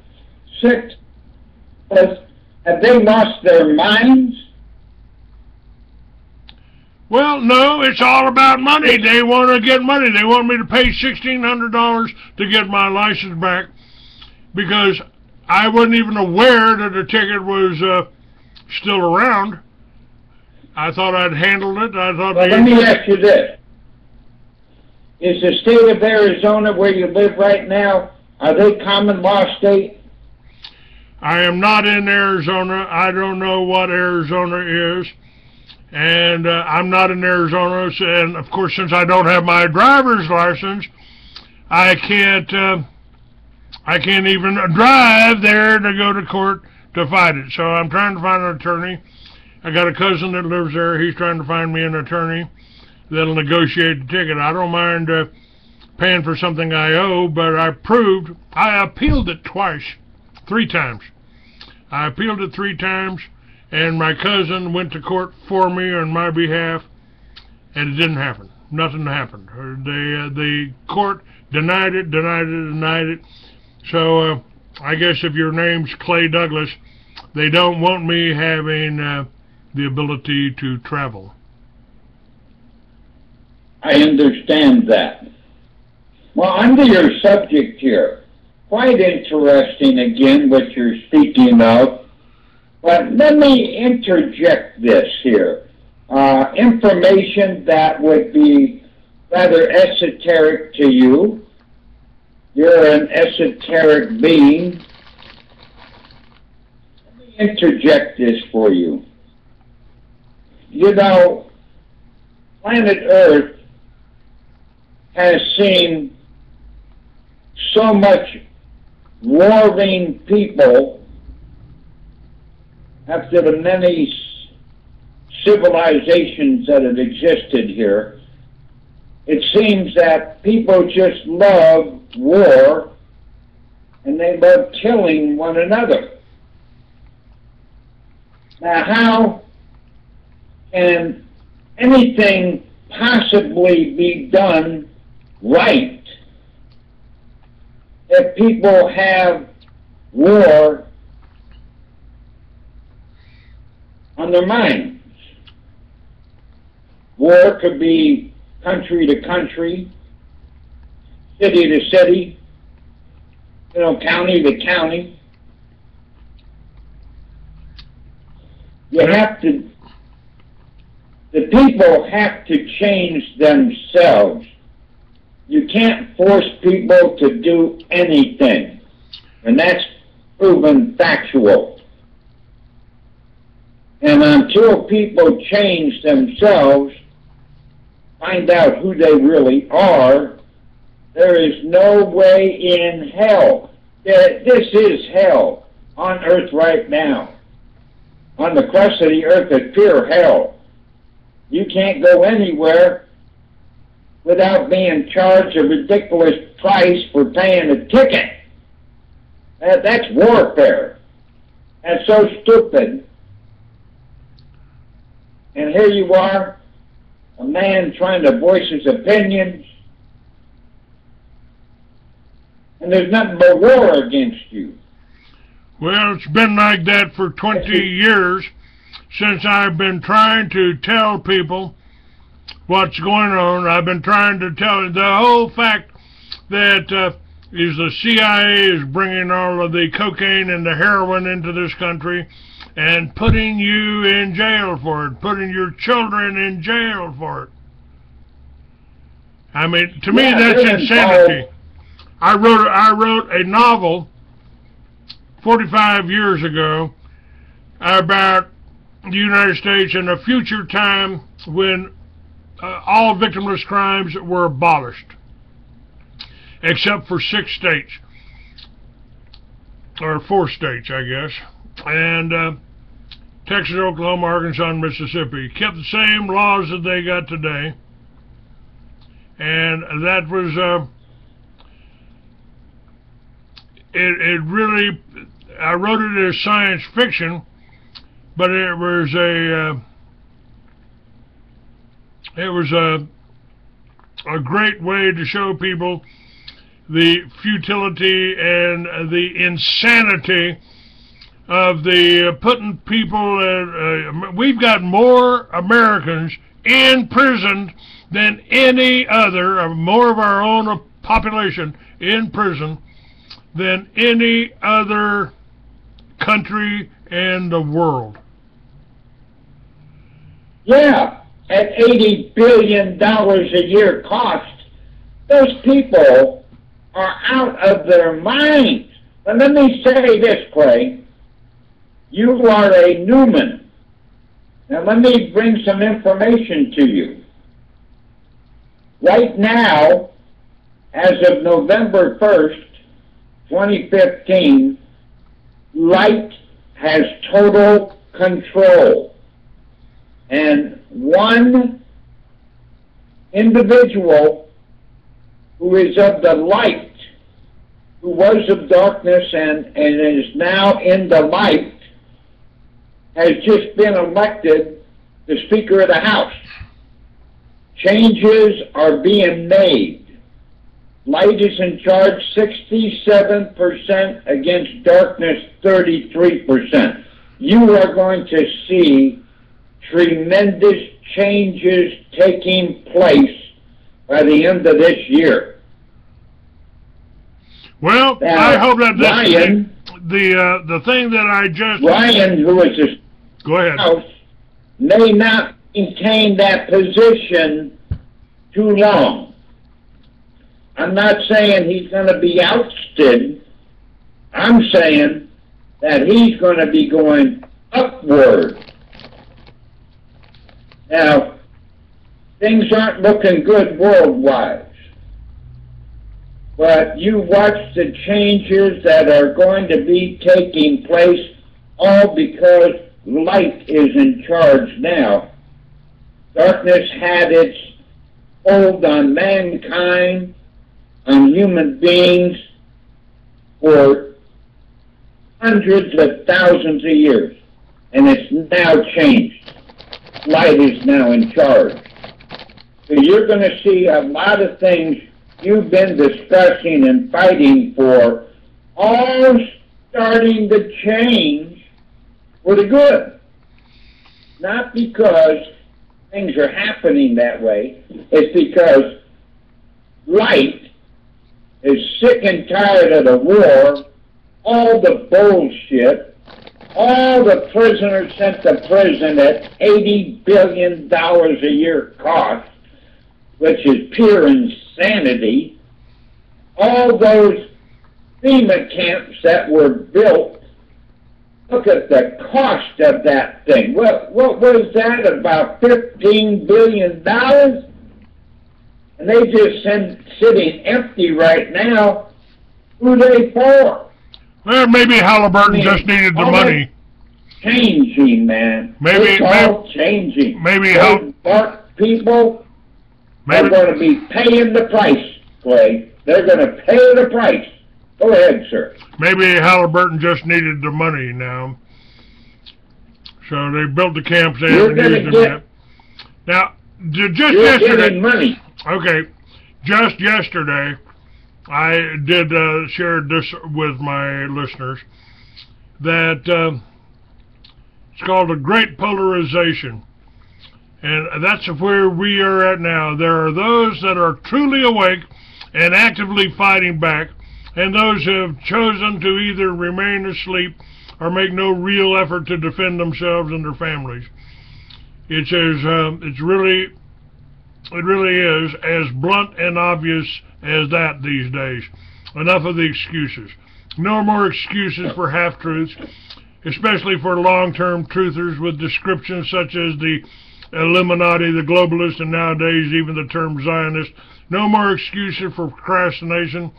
Have they lost their minds? Well, no, it's all about money. They want to get money. They want me to pay $1,600 to get my license back because I wasn't even aware that the ticket was still around. I thought I'd handled it. I thought. Well, let me ask you this. Is the state of Arizona where you live right now, are they common law state? I am not in Arizona. I don't know what Arizona is. And I'm not in Arizona, and of course, since I don't have my driver's license, I can't even drive there to go to court to fight it. So I'm trying to find an attorney. I got a cousin that lives there. He's trying to find me an attorney that'll negotiate the ticket. I don't mind paying for something I owe, but I appealed it three times. I appealed it 3 times. And my cousin went to court for me on my behalf, and it didn't happen. Nothing happened. The court denied it. So I guess if your name's Clay Douglas, they don't want me having the ability to travel. I understand that. Well, under your subject here, quite interesting again what you're speaking of. But let me interject this here. Information that would be rather esoteric to you. You're an esoteric being. Let me interject this for you. You know, planet Earth has seen so much warring people after the many civilizations that have existed here. It seems that people just love war and they love killing one another. Now, how can anything possibly be done right if people have war on their minds? War could be country to country, city to city, county to county. The people have to change themselves. You can't force people to do anything, and that's proven factual. And until people change themselves, find out who they really are, there is no way in hell. This is hell on earth right now. On the crust of the earth is pure hell. You can't go anywhere without being charged a ridiculous price for paying a ticket. That's warfare. That's so stupid. And here you are, a man trying to voice his opinions, and there's nothing but war against you. Well, it's been like that for 20 years since I've been trying to tell people what's going on. I've been trying to tell the whole fact that is the CIA is bringing all of the cocaine and the heroin into this country and putting you in jail for it, putting your children in jail for it. I mean, to me, that's insanity. I wrote a novel 45 years ago about the United States in a future time when all victimless crimes were abolished, except for 6 states, or 4 states, I guess, and Texas, Oklahoma, Arkansas, and Mississippi kept the same laws that they got today, and that was it really, I wrote it as science fiction, but it was a great way to show people the futility and the insanity of the putting people. We've got more Americans in prison than any other, more of our own population in prison than any other country in the world. Yeah, at $80 billion a year cost, those people are out of their minds. But let me say this, Clay. You are a Newman. Now let me bring some information to you. Right now, as of November 1st, 2015, light has total control. And one individual who is of the light, who was of darkness and is now in the light, has just been elected the Speaker of the House. Changes are being made. Light is in charge 67% against darkness 33%. You are going to see tremendous changes taking place by the end of this year. Well, now, I hope that Ryan, the thing that I just... Ryan, who is the Go ahead. House, may not maintain that position too long. I'm not saying he's going to be ousted. I'm saying that he's going to be going upward. Now, things aren't looking good worldwide. But you watch the changes that are going to be taking place, all because light is in charge now. Darkness had its hold on mankind, on human beings, for hundreds of thousands of years. And it's now changed. Light is now in charge. So you're going to see a lot of things you've been discussing and fighting for, all starting to change for the good. Not because things are happening that way. It's because light is sick and tired of the war, all the bullshit, all the prisoners sent to prison at $80 billion a year cost, which is pure insanity, all those FEMA camps that were built. Look at the cost of that thing. What was that, about $15 billion? And they just sitting empty right now. Who are they for? Well, maybe Halliburton just needed the money. Changing, man. It's all changing. Maybe those dark people are going to be paying the price, Clay. They're going to pay the price. Go ahead, sir. Maybe Halliburton just needed the money now. So they built the camps they haven't used them yet. Now, just yesterday... getting money. Okay, just yesterday, I did share this with my listeners, that it's called a great polarization. And that's where we are at now. There are those that are truly awake and actively fighting back, and those who have chosen to either remain asleep or make no real effort to defend themselves and their families. It really is as blunt and obvious as that these days. Enough of the excuses. No more excuses for half-truths, especially for long-term truthers with descriptions such as the Illuminati, the globalists, and nowadays even the term Zionist. No more excuses for procrastination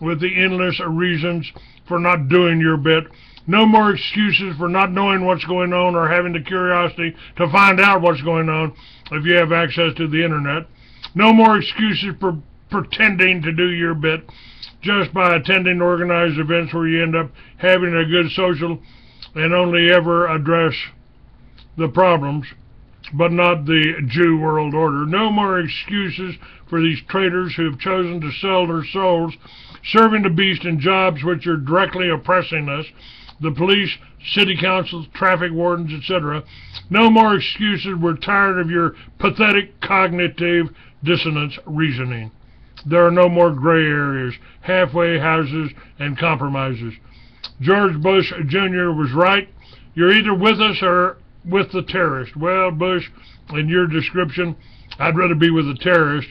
with the endless reasons for not doing your bit. No more excuses for not knowing what's going on or having the curiosity to find out what's going on if you have access to the internet. No more excuses for pretending to do your bit just by attending organized events where you end up having a good social and only ever address the problems, but not the Jew world order. No more excuses for these traitors who have chosen to sell their souls, serving the beast in jobs which are directly oppressing us, the police, city councils, traffic wardens, etc. No more excuses. We're tired of your pathetic cognitive dissonance reasoning. There are no more gray areas, halfway houses, and compromises. George Bush Jr. was right. You're either with us or with the terrorist. Well, Bush, in your description, I'd rather be with the terrorist.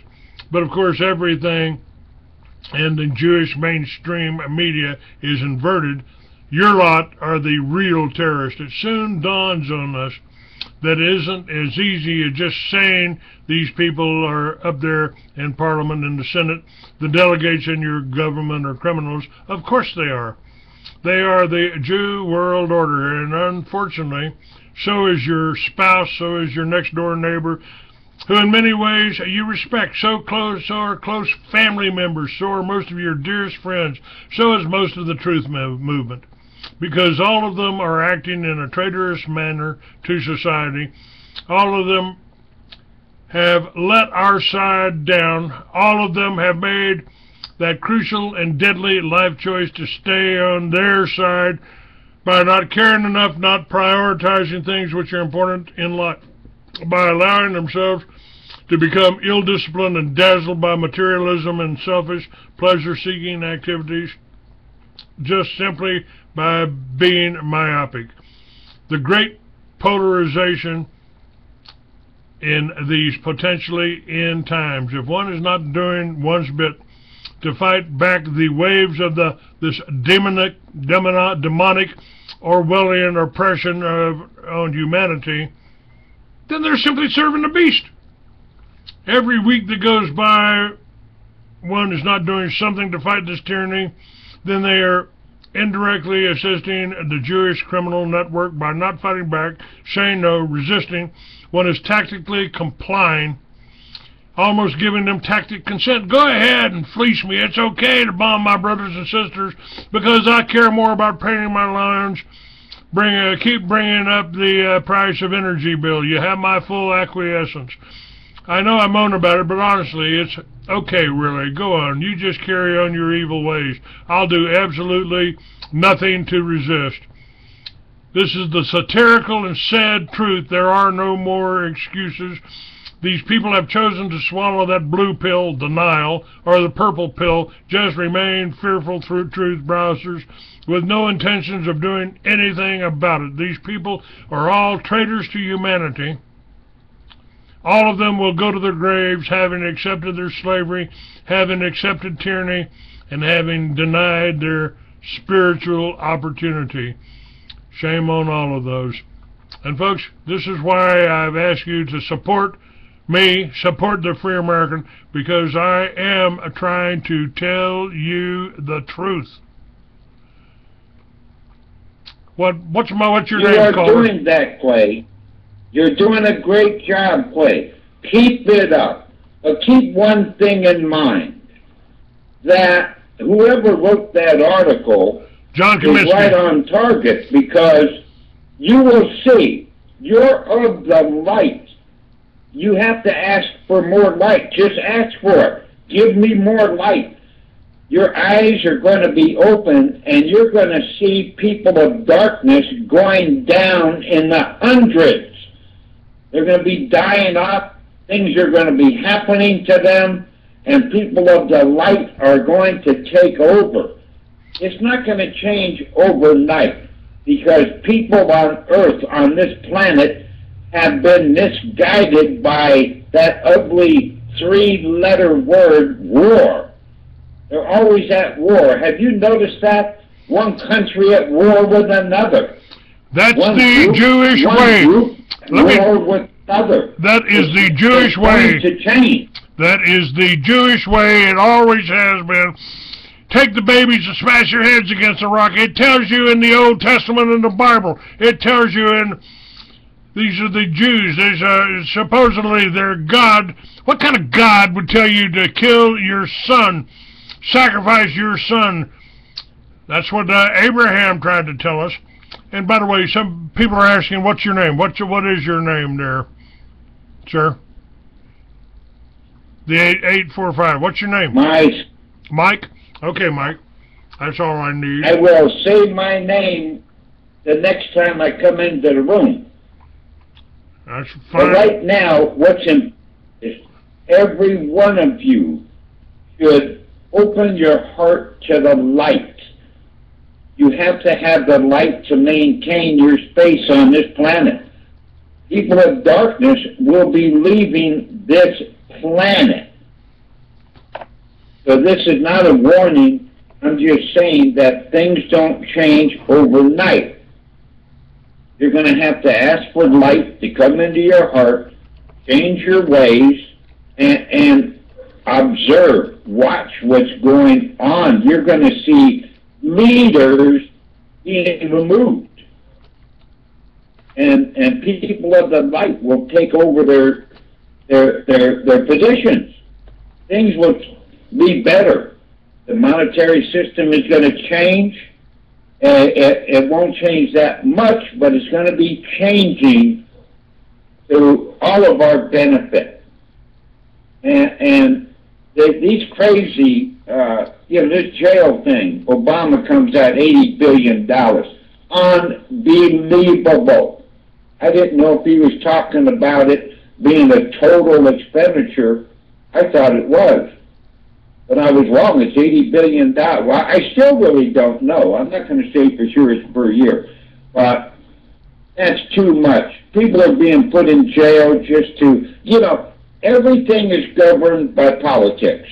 But of course, everything in the Jewish mainstream media is inverted. Your lot are the real terrorists. It soon dawns on us that it isn't as easy as just saying these people are up there in Parliament and the Senate. The delegates in your government are criminals. Of course they are. They are the Jew world order, and unfortunately, so is your spouse, so is your next-door neighbor, who in many ways you respect. So are close family members, so are most of your dearest friends, so is most of the truth movement. Because all of them are acting in a traitorous manner to society. All of them have let our side down. All of them have made that crucial and deadly life choice to stay on their side by not caring enough, not prioritizing things which are important in life, by allowing themselves to become ill-disciplined and dazzled by materialism and selfish pleasure-seeking activities, just simply by being myopic. The great polarization in these potentially end times. If one is not doing one's bit to fight back the waves of this demonic Orwellian oppression on humanity, then they're simply serving the beast. Every week that goes by, one is not doing something to fight this tyranny, then they are indirectly assisting the Jewish criminal network by not fighting back, saying no, resisting. One is tactically complying, almost giving them tacit consent. Go ahead and fleece me. It's okay to bomb my brothers and sisters because I care more about paying my loans. Keep bringing up the price of energy bill. You have my full acquiescence. I know I moan about it, but honestly, it's okay, really. Go on. You just carry on your evil ways. I'll do absolutely nothing to resist. This is the satirical and sad truth. There are no more excuses. These people have chosen to swallow that blue pill, denial, or the purple pill, just remain fearful through truth browsers with no intentions of doing anything about it. These people are all traitors to humanity. All of them will go to their graves having accepted their slavery, having accepted tyranny, and having denied their spiritual opportunity. Shame on all of those. And folks, this is why I've asked you to support me, support the Free American, because I am trying to tell you the truth. What's your name, caller? You are doing that, Clay. You're doing a great job, Clay. Keep it up. But keep one thing in mind, that whoever wrote that article John is right on target, because you will see, you're of the light. You have to ask for more light. Just ask for it. Give me more light. Your eyes are going to be open, and you're going to see people of darkness going down in the hundreds. They're going to be dying off. Things are going to be happening to them, and people of the light are going to take over. It's not going to change overnight, because people on Earth, on this planet, have been misguided by that ugly three-letter word, war. They're always at war. Have you noticed that? one country at war with another. That's One the group, Jewish one way. Group at war with another. That is the Jewish It's way. going to change. That is the Jewish way. It always has been. Take the babies and smash your heads against a rock. It tells you in the Old Testament and the Bible. It tells you in... These are the Jews. There's supposedly their God. What kind of God would tell you to kill your son, sacrifice your son? That's what Abraham tried to tell us. And by the way, some people are asking, what's your name? What is your name there, sir? The 845. What's your name? Mike. Mike? Okay, Mike. That's all I need. I will say my name the next time I come into the room. That's But fine. right now, what's in is every one of you should open your heart to the light. You have to have the light to maintain your space on this planet. People of darkness will be leaving this planet. So this is not a warning. I'm just saying that things don't change overnight. You're going to have to ask for light to come into your heart, change your ways, and observe. Watch what's going on. You're going to see leaders being removed. And people of the light will take over their positions. Things will be better. The monetary system is going to change. It won't change that much, but it's going to be changing to all of our benefit. And these crazy, this jail thing, Obama comes out $80 billion. Unbelievable. I didn't know if he was talking about it being a total expenditure. I thought it was. But I was wrong. It's $80 billion. Well, I still really don't know. I'm not going to say for sure it's per year. But that's too much. People are being put in jail just to, everything is governed by politics.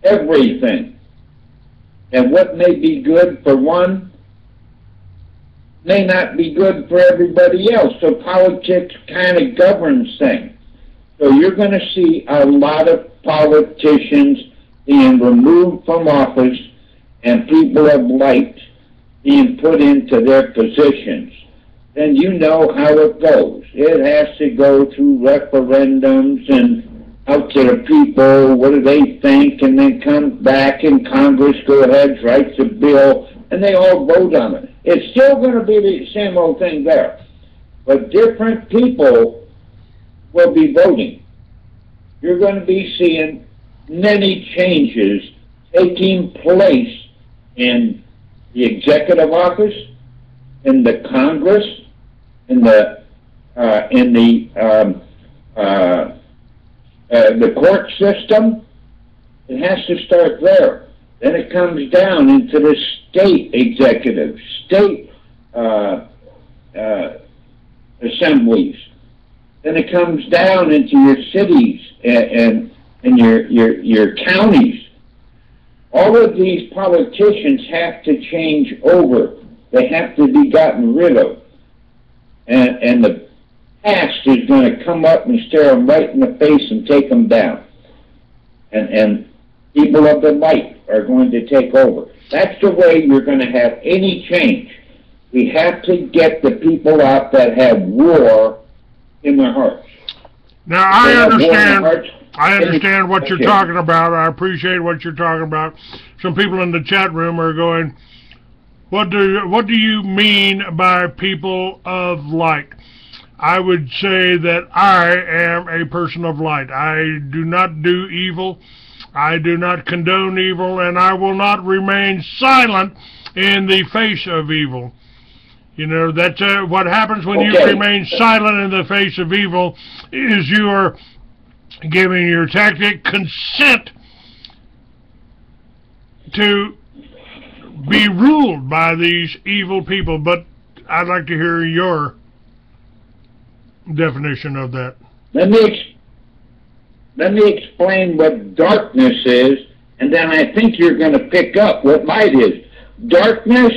Everything. And what may be good for one may not be good for everybody else. So politics kind of governs things. So you're going to see a lot of politicians being removed from office and people of light being put into their positions. Then you know how it goes. It has to go through referendums and out to the people, what do they think, and then come back and Congress go ahead, writes a bill, and they all vote on it. It's still going to be the same old thing there. But different people will be voting. You're going to be seeing many changes taking place in the executive office, in the Congress, in the court system. It has to start there. Then it comes down into the state executive, state assemblies. Then it comes down into your cities and your counties. All of these politicians have to change over. They have to be gotten rid of. And the past is going to come up and stare them right in the face and take them down. And people of the light are going to take over. That's the way you're going to have any change. We have to get the people out that have war in their hearts. Now, I understand what you're talking about. I appreciate what you're talking about. Some people in the chat room are going, what do you mean by people of light? I would say that I am a person of light. I do not do evil. I do not condone evil, and I will not remain silent in the face of evil. That's what happens when you remain silent in the face of evil is you are giving your tacit consent to be ruled by these evil people. But I'd like to hear your definition of that. Let me explain what darkness is, and then I think you're going to pick up what light is. Darkness,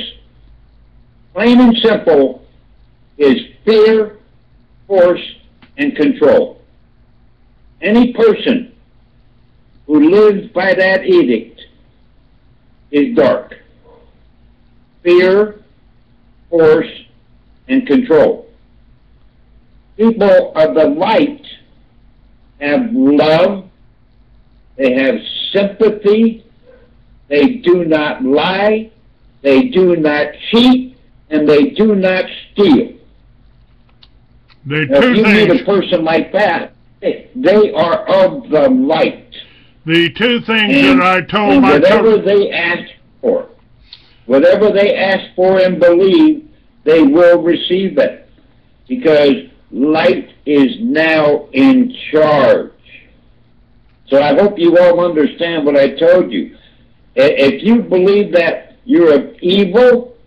plain and simple, is fear, force, and control. Any person who lives by that edict is dark. Fear, force, and control. People of the light have love, they have sympathy, they do not lie, they do not cheat, and they do not steal. If you meet a person like that, they are of the light. The two things that I told my whatever they ask for and believe, they will receive it, because light is now in charge. So I hope you all understand what I told you. If you believe that you're of evil,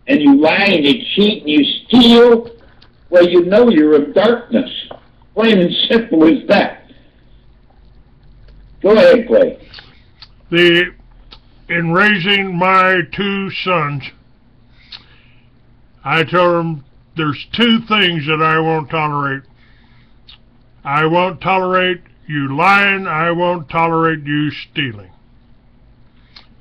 and you lie and you cheat and you steal, well, you know you're of darkness. Plain and simple as that. Go ahead, Clay. In raising my two sons, I told them there's two things that I won't tolerate. I won't tolerate you lying. I won't tolerate you stealing.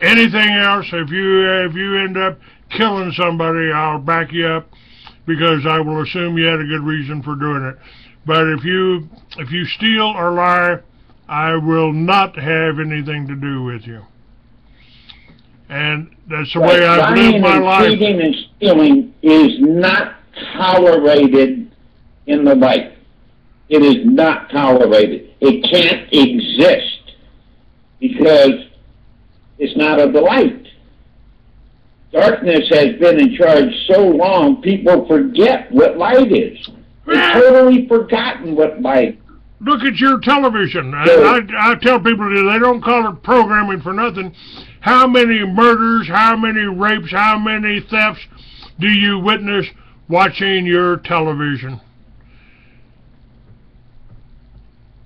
Anything else, if you end up killing somebody, I'll back you up, because I will assume you had a good reason for doing it. But if you steal or lie, I will not have anything to do with you. And that's the way I've lived my life. Cheating and stealing is not tolerated in the light. It is not tolerated. It can't exist because it's not of the light. Darkness has been in charge so long, people forget what light is. They've totally forgotten what light is. Look at your television. I tell people that they don't call it programming for nothing. How many murders, how many rapes, how many thefts do you witness watching your television?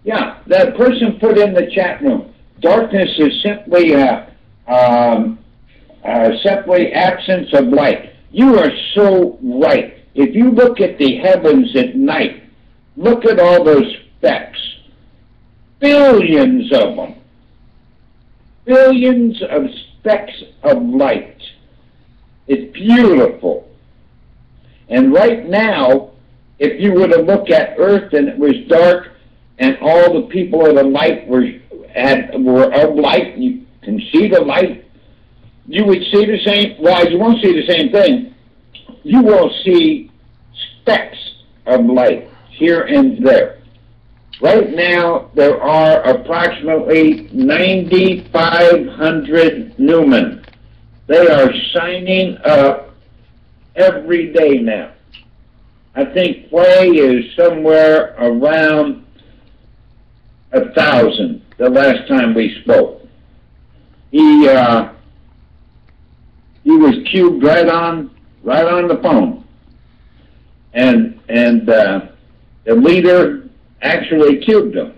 Yeah, that person put in the chat room, darkness is simply absence of light. You are so right. If you look at the heavens at night, look at all those specks. Billions of them. Billions of specks of light. It's beautiful. And right now, if you were to look at Earth and it was dark and all the people of the light were of light, you can see the light, you would see the same, well, you won't see the same thing. You will see specks of light here and there. Right now, there are approximately 9,500 Newman. They are signing up every day now. I think Clay is somewhere around 1,000 the last time we spoke. He was cubed right on the phone. And the leader actually cubed him.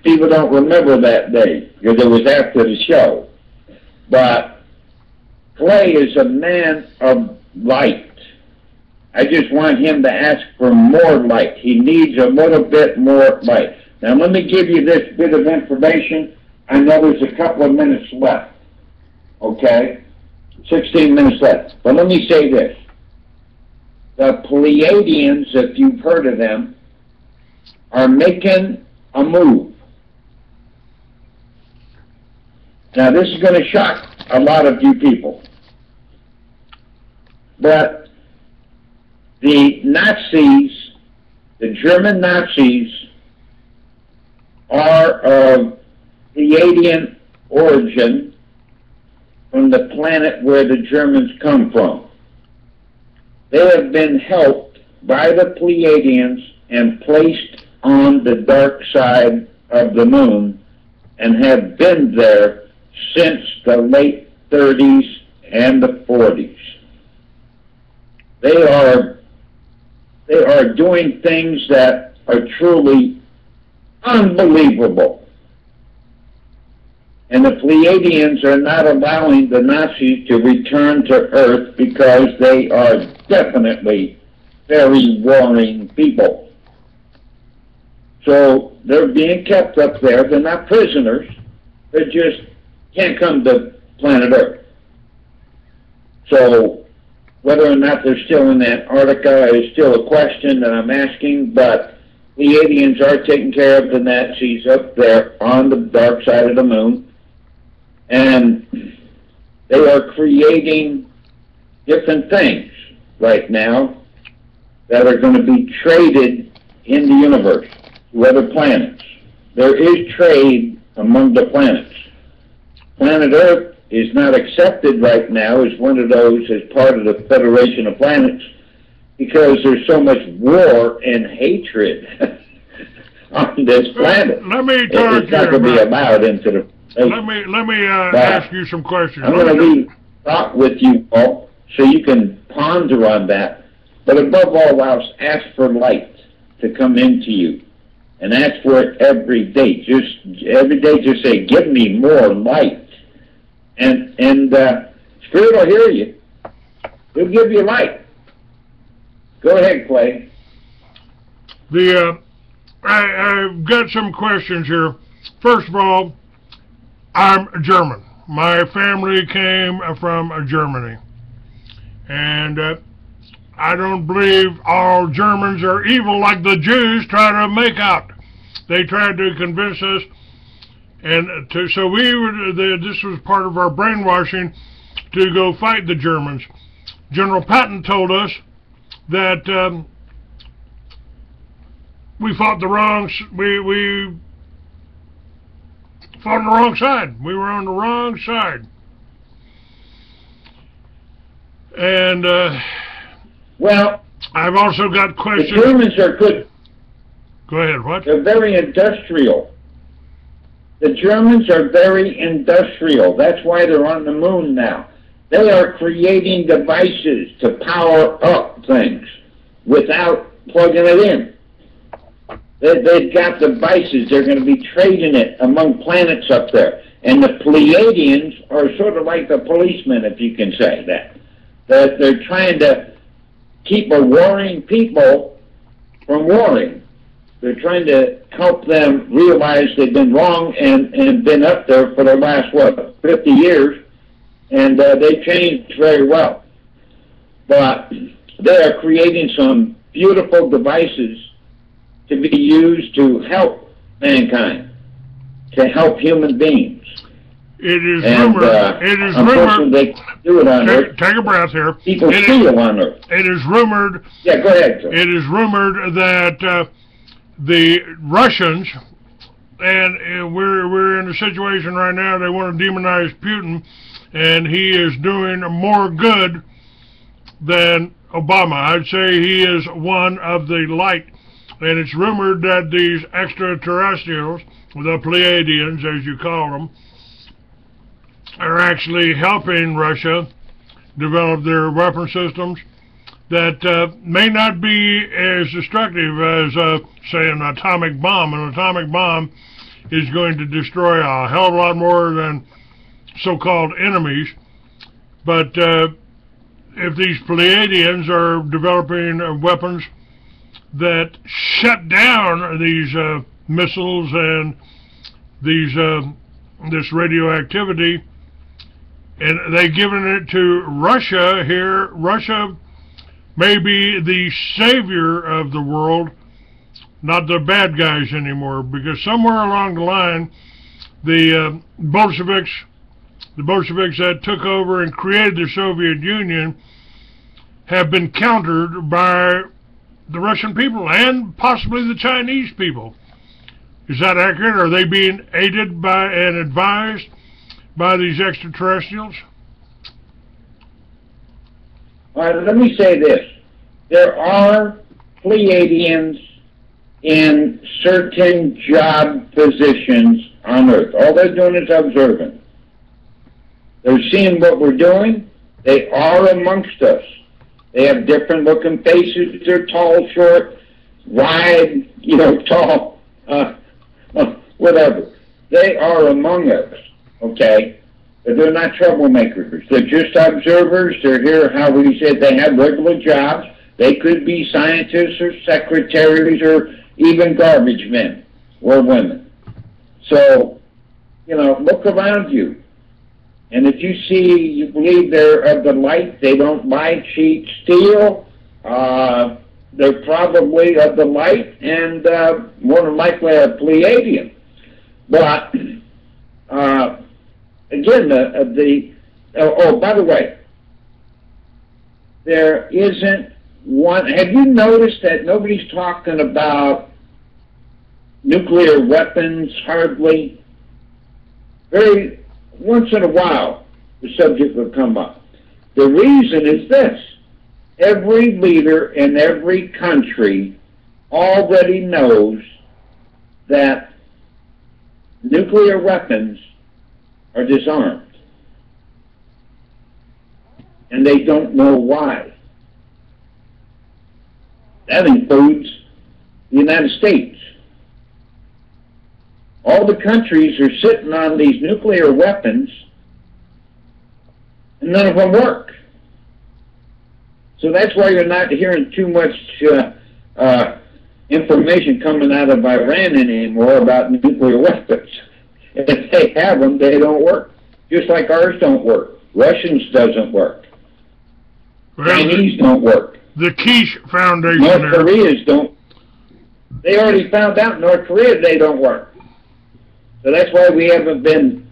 People don't remember that day because it was after the show. But Clay is a man of light. I just want him to ask for more light. He needs a little bit more light. Now let me give you this bit of information. I know there's a couple of minutes left. Okay? 16 minutes left. But let me say this. The Pleiadians, if you've heard of them, are making a move. Now, this is going to shock a lot of you people. But the Nazis, the German Nazis, are of Pleiadian origin from the planet where the Germans come from. They have been helped by the Pleiadians and placed on the dark side of the moon and have been there since the late 30s and the 40s. They are doing things that are truly unbelievable. And the Pleiadians are not allowing the Nazis to return to Earth because they are definitely very warring people. So they're being kept up there. They're not prisoners. They just can't come to planet Earth. So whether or not they're still in Antarctica is still a question that I'm asking, but Pleiadians are taking care of the Nazis up there on the dark side of the moon. And they are creating different things right now that are going to be traded in the universe to other planets. There is trade among the planets. Planet Earth is not accepted right now as one of those as part of the Federation of Planets because there's so much war and hatred on this planet. Let me talk it's not going to be allowed into the. Let me ask you some questions. I'm going to leave thought with you all so you can ponder on that. But above all else, ask for light to come into you, and ask for it every day. Every day, just say, "Give me more light," and Spirit will hear you. He'll give you light. Go ahead, Clay. I've got some questions here. First of all, I'm German. My family came from Germany. And I don't believe all Germans are evil like the Jews try to make out. They tried to convince us, and so this was part of our brainwashing to go fight the Germans. General Patton told us that we fought the wrong. We fought on the wrong side. We were on the wrong side. And well, I've also got questions. The Germans are good. Go ahead. What? They're very industrial. The Germans are very industrial. That's why they're on the moon now. They are creating devices to power up things without plugging it in. They've got devices. They're going to be trading it among planets up there. And the Pleiadians are sort of like the policemen, if you can say that. They're trying to keep a warring people from warring. They're trying to help them realize they've been wrong and been up there for the last, 50 years. And they've changed very well. But they are creating some beautiful devices to be used to help mankind, to help human beings. It is rumored. It is rumored. They do it on Earth. Take a breath here. People see them on Earth. It is rumored. Yeah, go ahead, sir. It is rumored that the Russians, and we're in a situation right now. They want to demonize Putin, and he is doing more good than Obama. I'd say he is one of the light. And it's rumored that these extraterrestrials, the Pleiadians, as you call them, are actually helping Russia develop their weapon systems that may not be as destructive as, say, an atomic bomb. An atomic bomb is going to destroy a hell of a lot more than so-called enemies. But if these Pleiadians are developing weapons that shut down these missiles and these this radioactivity, and they've given it to Russia here. Russia may be the savior of the world, not the bad guys anymore, because somewhere along the line, the Bolsheviks that took over and created the Soviet Union have been countered by the Russian people and possibly the Chinese people. Is that accurate? Are they being aided by and advised by these extraterrestrials? All right, let me say this. There are Pleiadians in certain job positions on Earth. All they're doing is observing. They're seeing what we're doing. They are amongst us. They have different looking faces. They're tall, short, wide, tall, whatever. They are among us. okay? But they're not troublemakers. They're just observers. They're here, how we said, they have regular jobs. They could be scientists or secretaries or even garbage men or women. So, you know, look around you. And if you see, you believe they're of the light, they don't lie, cheat, steal, they're probably of the light and more than likely a Pleiadian. But, again, oh, by the way, there isn't one. Have you noticed that nobody's talking about nuclear weapons hardly? Very once in a while, the subject will come up. The reason is this: every leader in every country already knows that nuclear weapons are disarmed, and they don't know why. That includes the United States. All the countries are sitting on these nuclear weapons, and none of them work. So that's why you're not hearing too much information coming out of Iran anymore about nuclear weapons. If they have them, they don't work. Just like ours don't work. Russians doesn't work. Well, Chinese don't work. The Quiche Foundation. North Koreans don't. They already found out in North Korea they don't work. So that's why we haven't been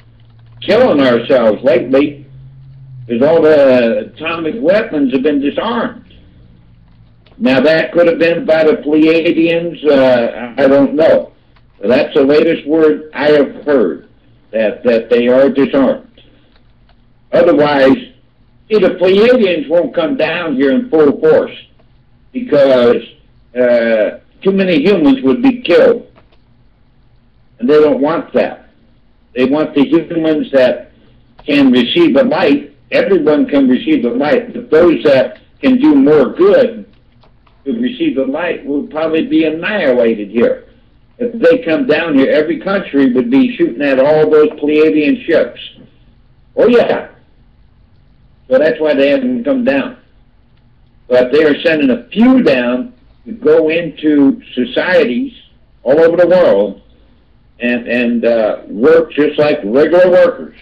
killing ourselves lately, because all the atomic weapons have been disarmed. Now that could have been by the Pleiadians, I don't know. But that's the latest word I have heard, that they are disarmed. Otherwise, see, the Pleiadians won't come down here in full force, because too many humans would be killed. And they don't want that. They want the humans that can receive the light. Everyone can receive the light, but those that can do more good to receive the light will probably be annihilated here. If they come down here, every country would be shooting at all those Pleiadian ships. Oh yeah. So that's why they haven't come down. But they are sending a few down to go into societies all over the world and work just like regular workers.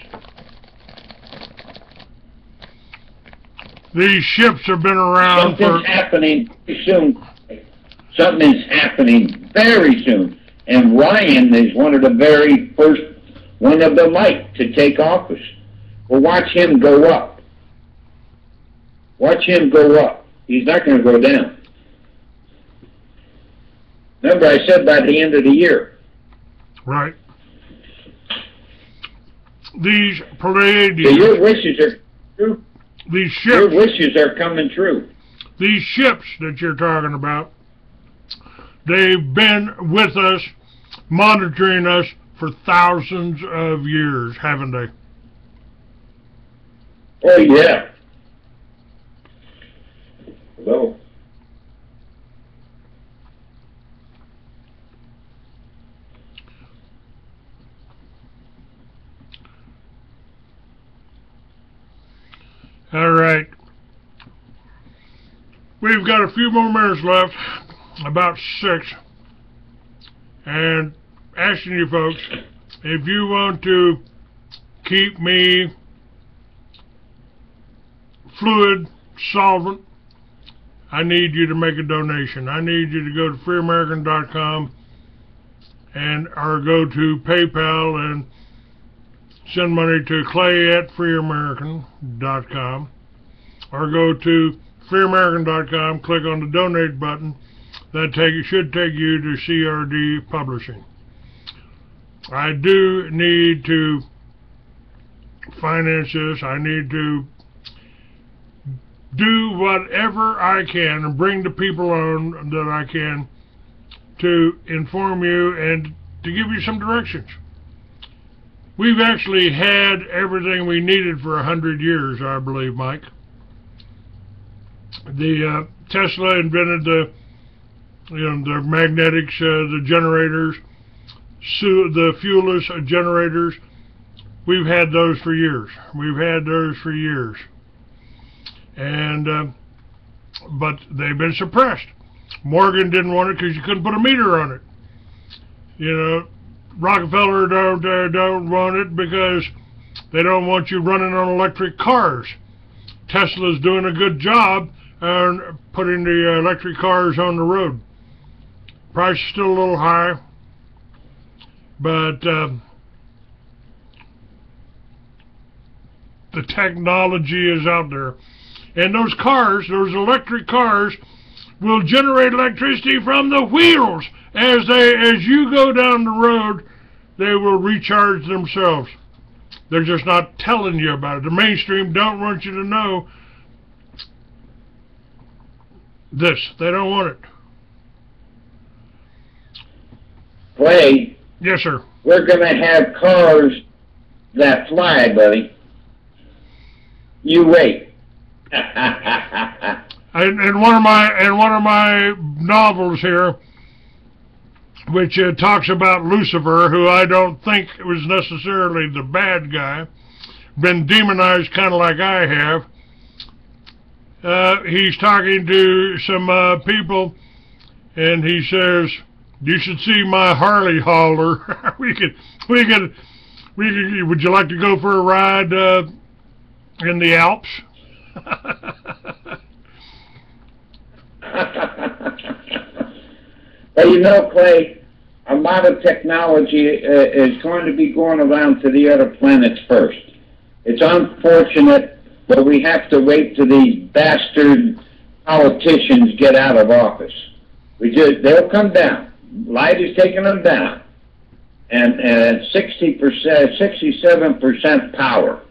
These ships have been around Something's happening very soon. Something is happening very soon. And Ryan is one of the very first, one of the light to take office. Well, watch him go up. Watch him go up. He's not going to go down. Remember, I said by the end of the year. Right. These Pleiadians. So your wishes are true. These ships. Your wishes are coming true. These ships that you're talking about, they've been with us, monitoring us for thousands of years, haven't they? Oh, yeah. Hello. All right. We've got a few more minutes left, about 6. And asking you folks, if you want to keep me fluid, solvent, I need you to make a donation. I need you to go to freeamerican.com and or go to PayPal and send money to clay@freeamerican.com, or go to freeamerican.com, click on the donate button. That should take you to CRD Publishing. I do need to finance this. I need to do whatever I can and bring the people on that I can to inform you and to give you some directions. We've actually had everything we needed for 100 years, I believe, Mike. The Tesla invented the magnetics, the generators, the fuelless generators. we've had those for years. We've had those for years. And, but they've been suppressed. Morgan didn't want it because you couldn't put a meter on it. You know, Rockefeller don't want it because they don't want you running on electric cars. Tesla's doing a good job on putting the electric cars on the road. Price is still a little high, but the technology is out there. And those cars, those electric cars, will generate electricity from the wheels. As you go down the road, they will recharge themselves. They're just not telling you about it. The mainstream don't want you to know this. They don't want it. Clay. Yes, sir. We're going to have cars that fly, buddy. You wait. And one of my novels here, which talks about Lucifer, who I don't think was necessarily the bad guy, been demonized kind of like I have. He's talking to some people, and he says, "You should see my Harley hauler." we could. Would you like to go for a ride in the Alps? Well, you know, Clay, a lot of technology is going to be going around to the other planets first. It's unfortunate, but we have to wait till these bastard politicians get out of office. They'll come down. Light is taking them down. And 60%, 67% power.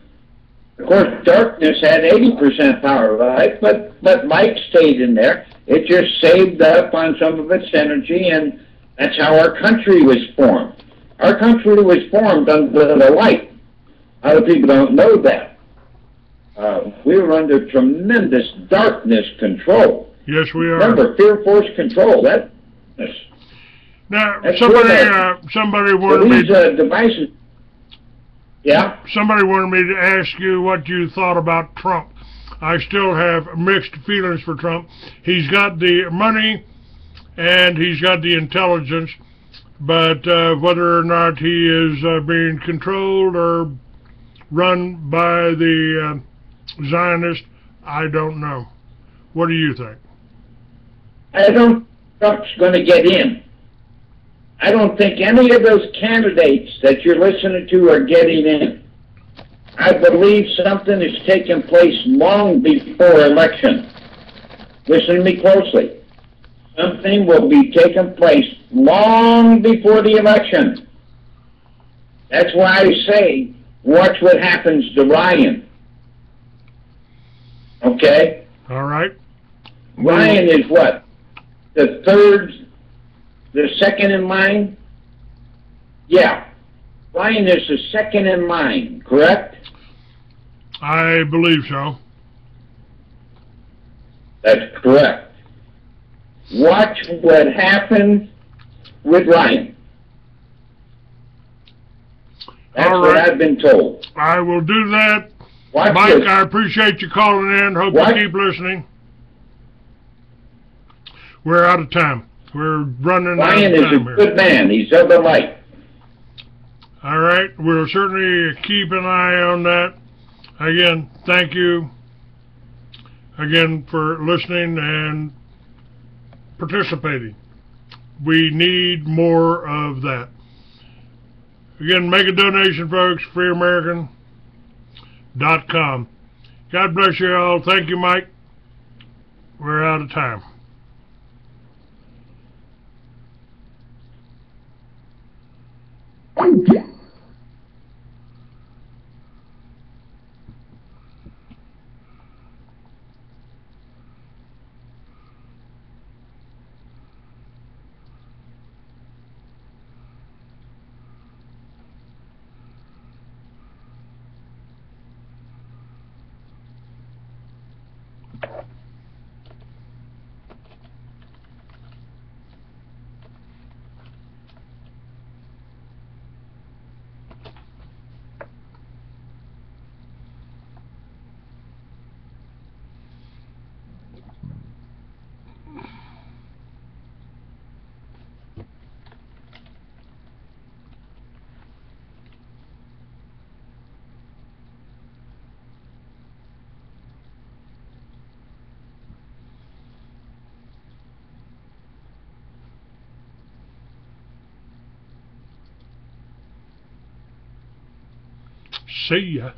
Of course, darkness had 80% power, right? But light stayed in there. It just saved up on some of its energy, and that's how our country was formed. Our country was formed under the light. Other people don't know that. We were under tremendous darkness control. Yes, we are. Remember, fear, force, control. Now, somebody wanted me. These devices. Yeah. Somebody wanted me to ask you what you thought about Trump. I still have mixed feelings for Trump. He's got the money and he's got the intelligence, but whether or not he is being controlled or run by the Zionists, I don't know. What do you think? I don't think Trump's going to get in. I don't think any of those candidates that you're listening to are getting in. I believe something is taking place long before election. Listen to me closely. Something will be taking place long before the election. That's why I say, watch what happens to Ryan. Okay? All right. Ryan is what? The second in line? Yeah. Ryan is the second in line, correct? I believe so. That's correct. Watch what happens with Ryan. That's all right. what I've been told. I will do that. Watch Mike, this. I appreciate you calling in. Hope you keep listening. We're out of time. We're running out of time here. Ryan is a good man. He's of the light. All right. We'll certainly keep an eye on that. Again, thank you again for listening and participating. We need more of that. Again, make a donation, folks, freeamerican.com. God bless you all. Thank you, Mike. We're out of time. See ya.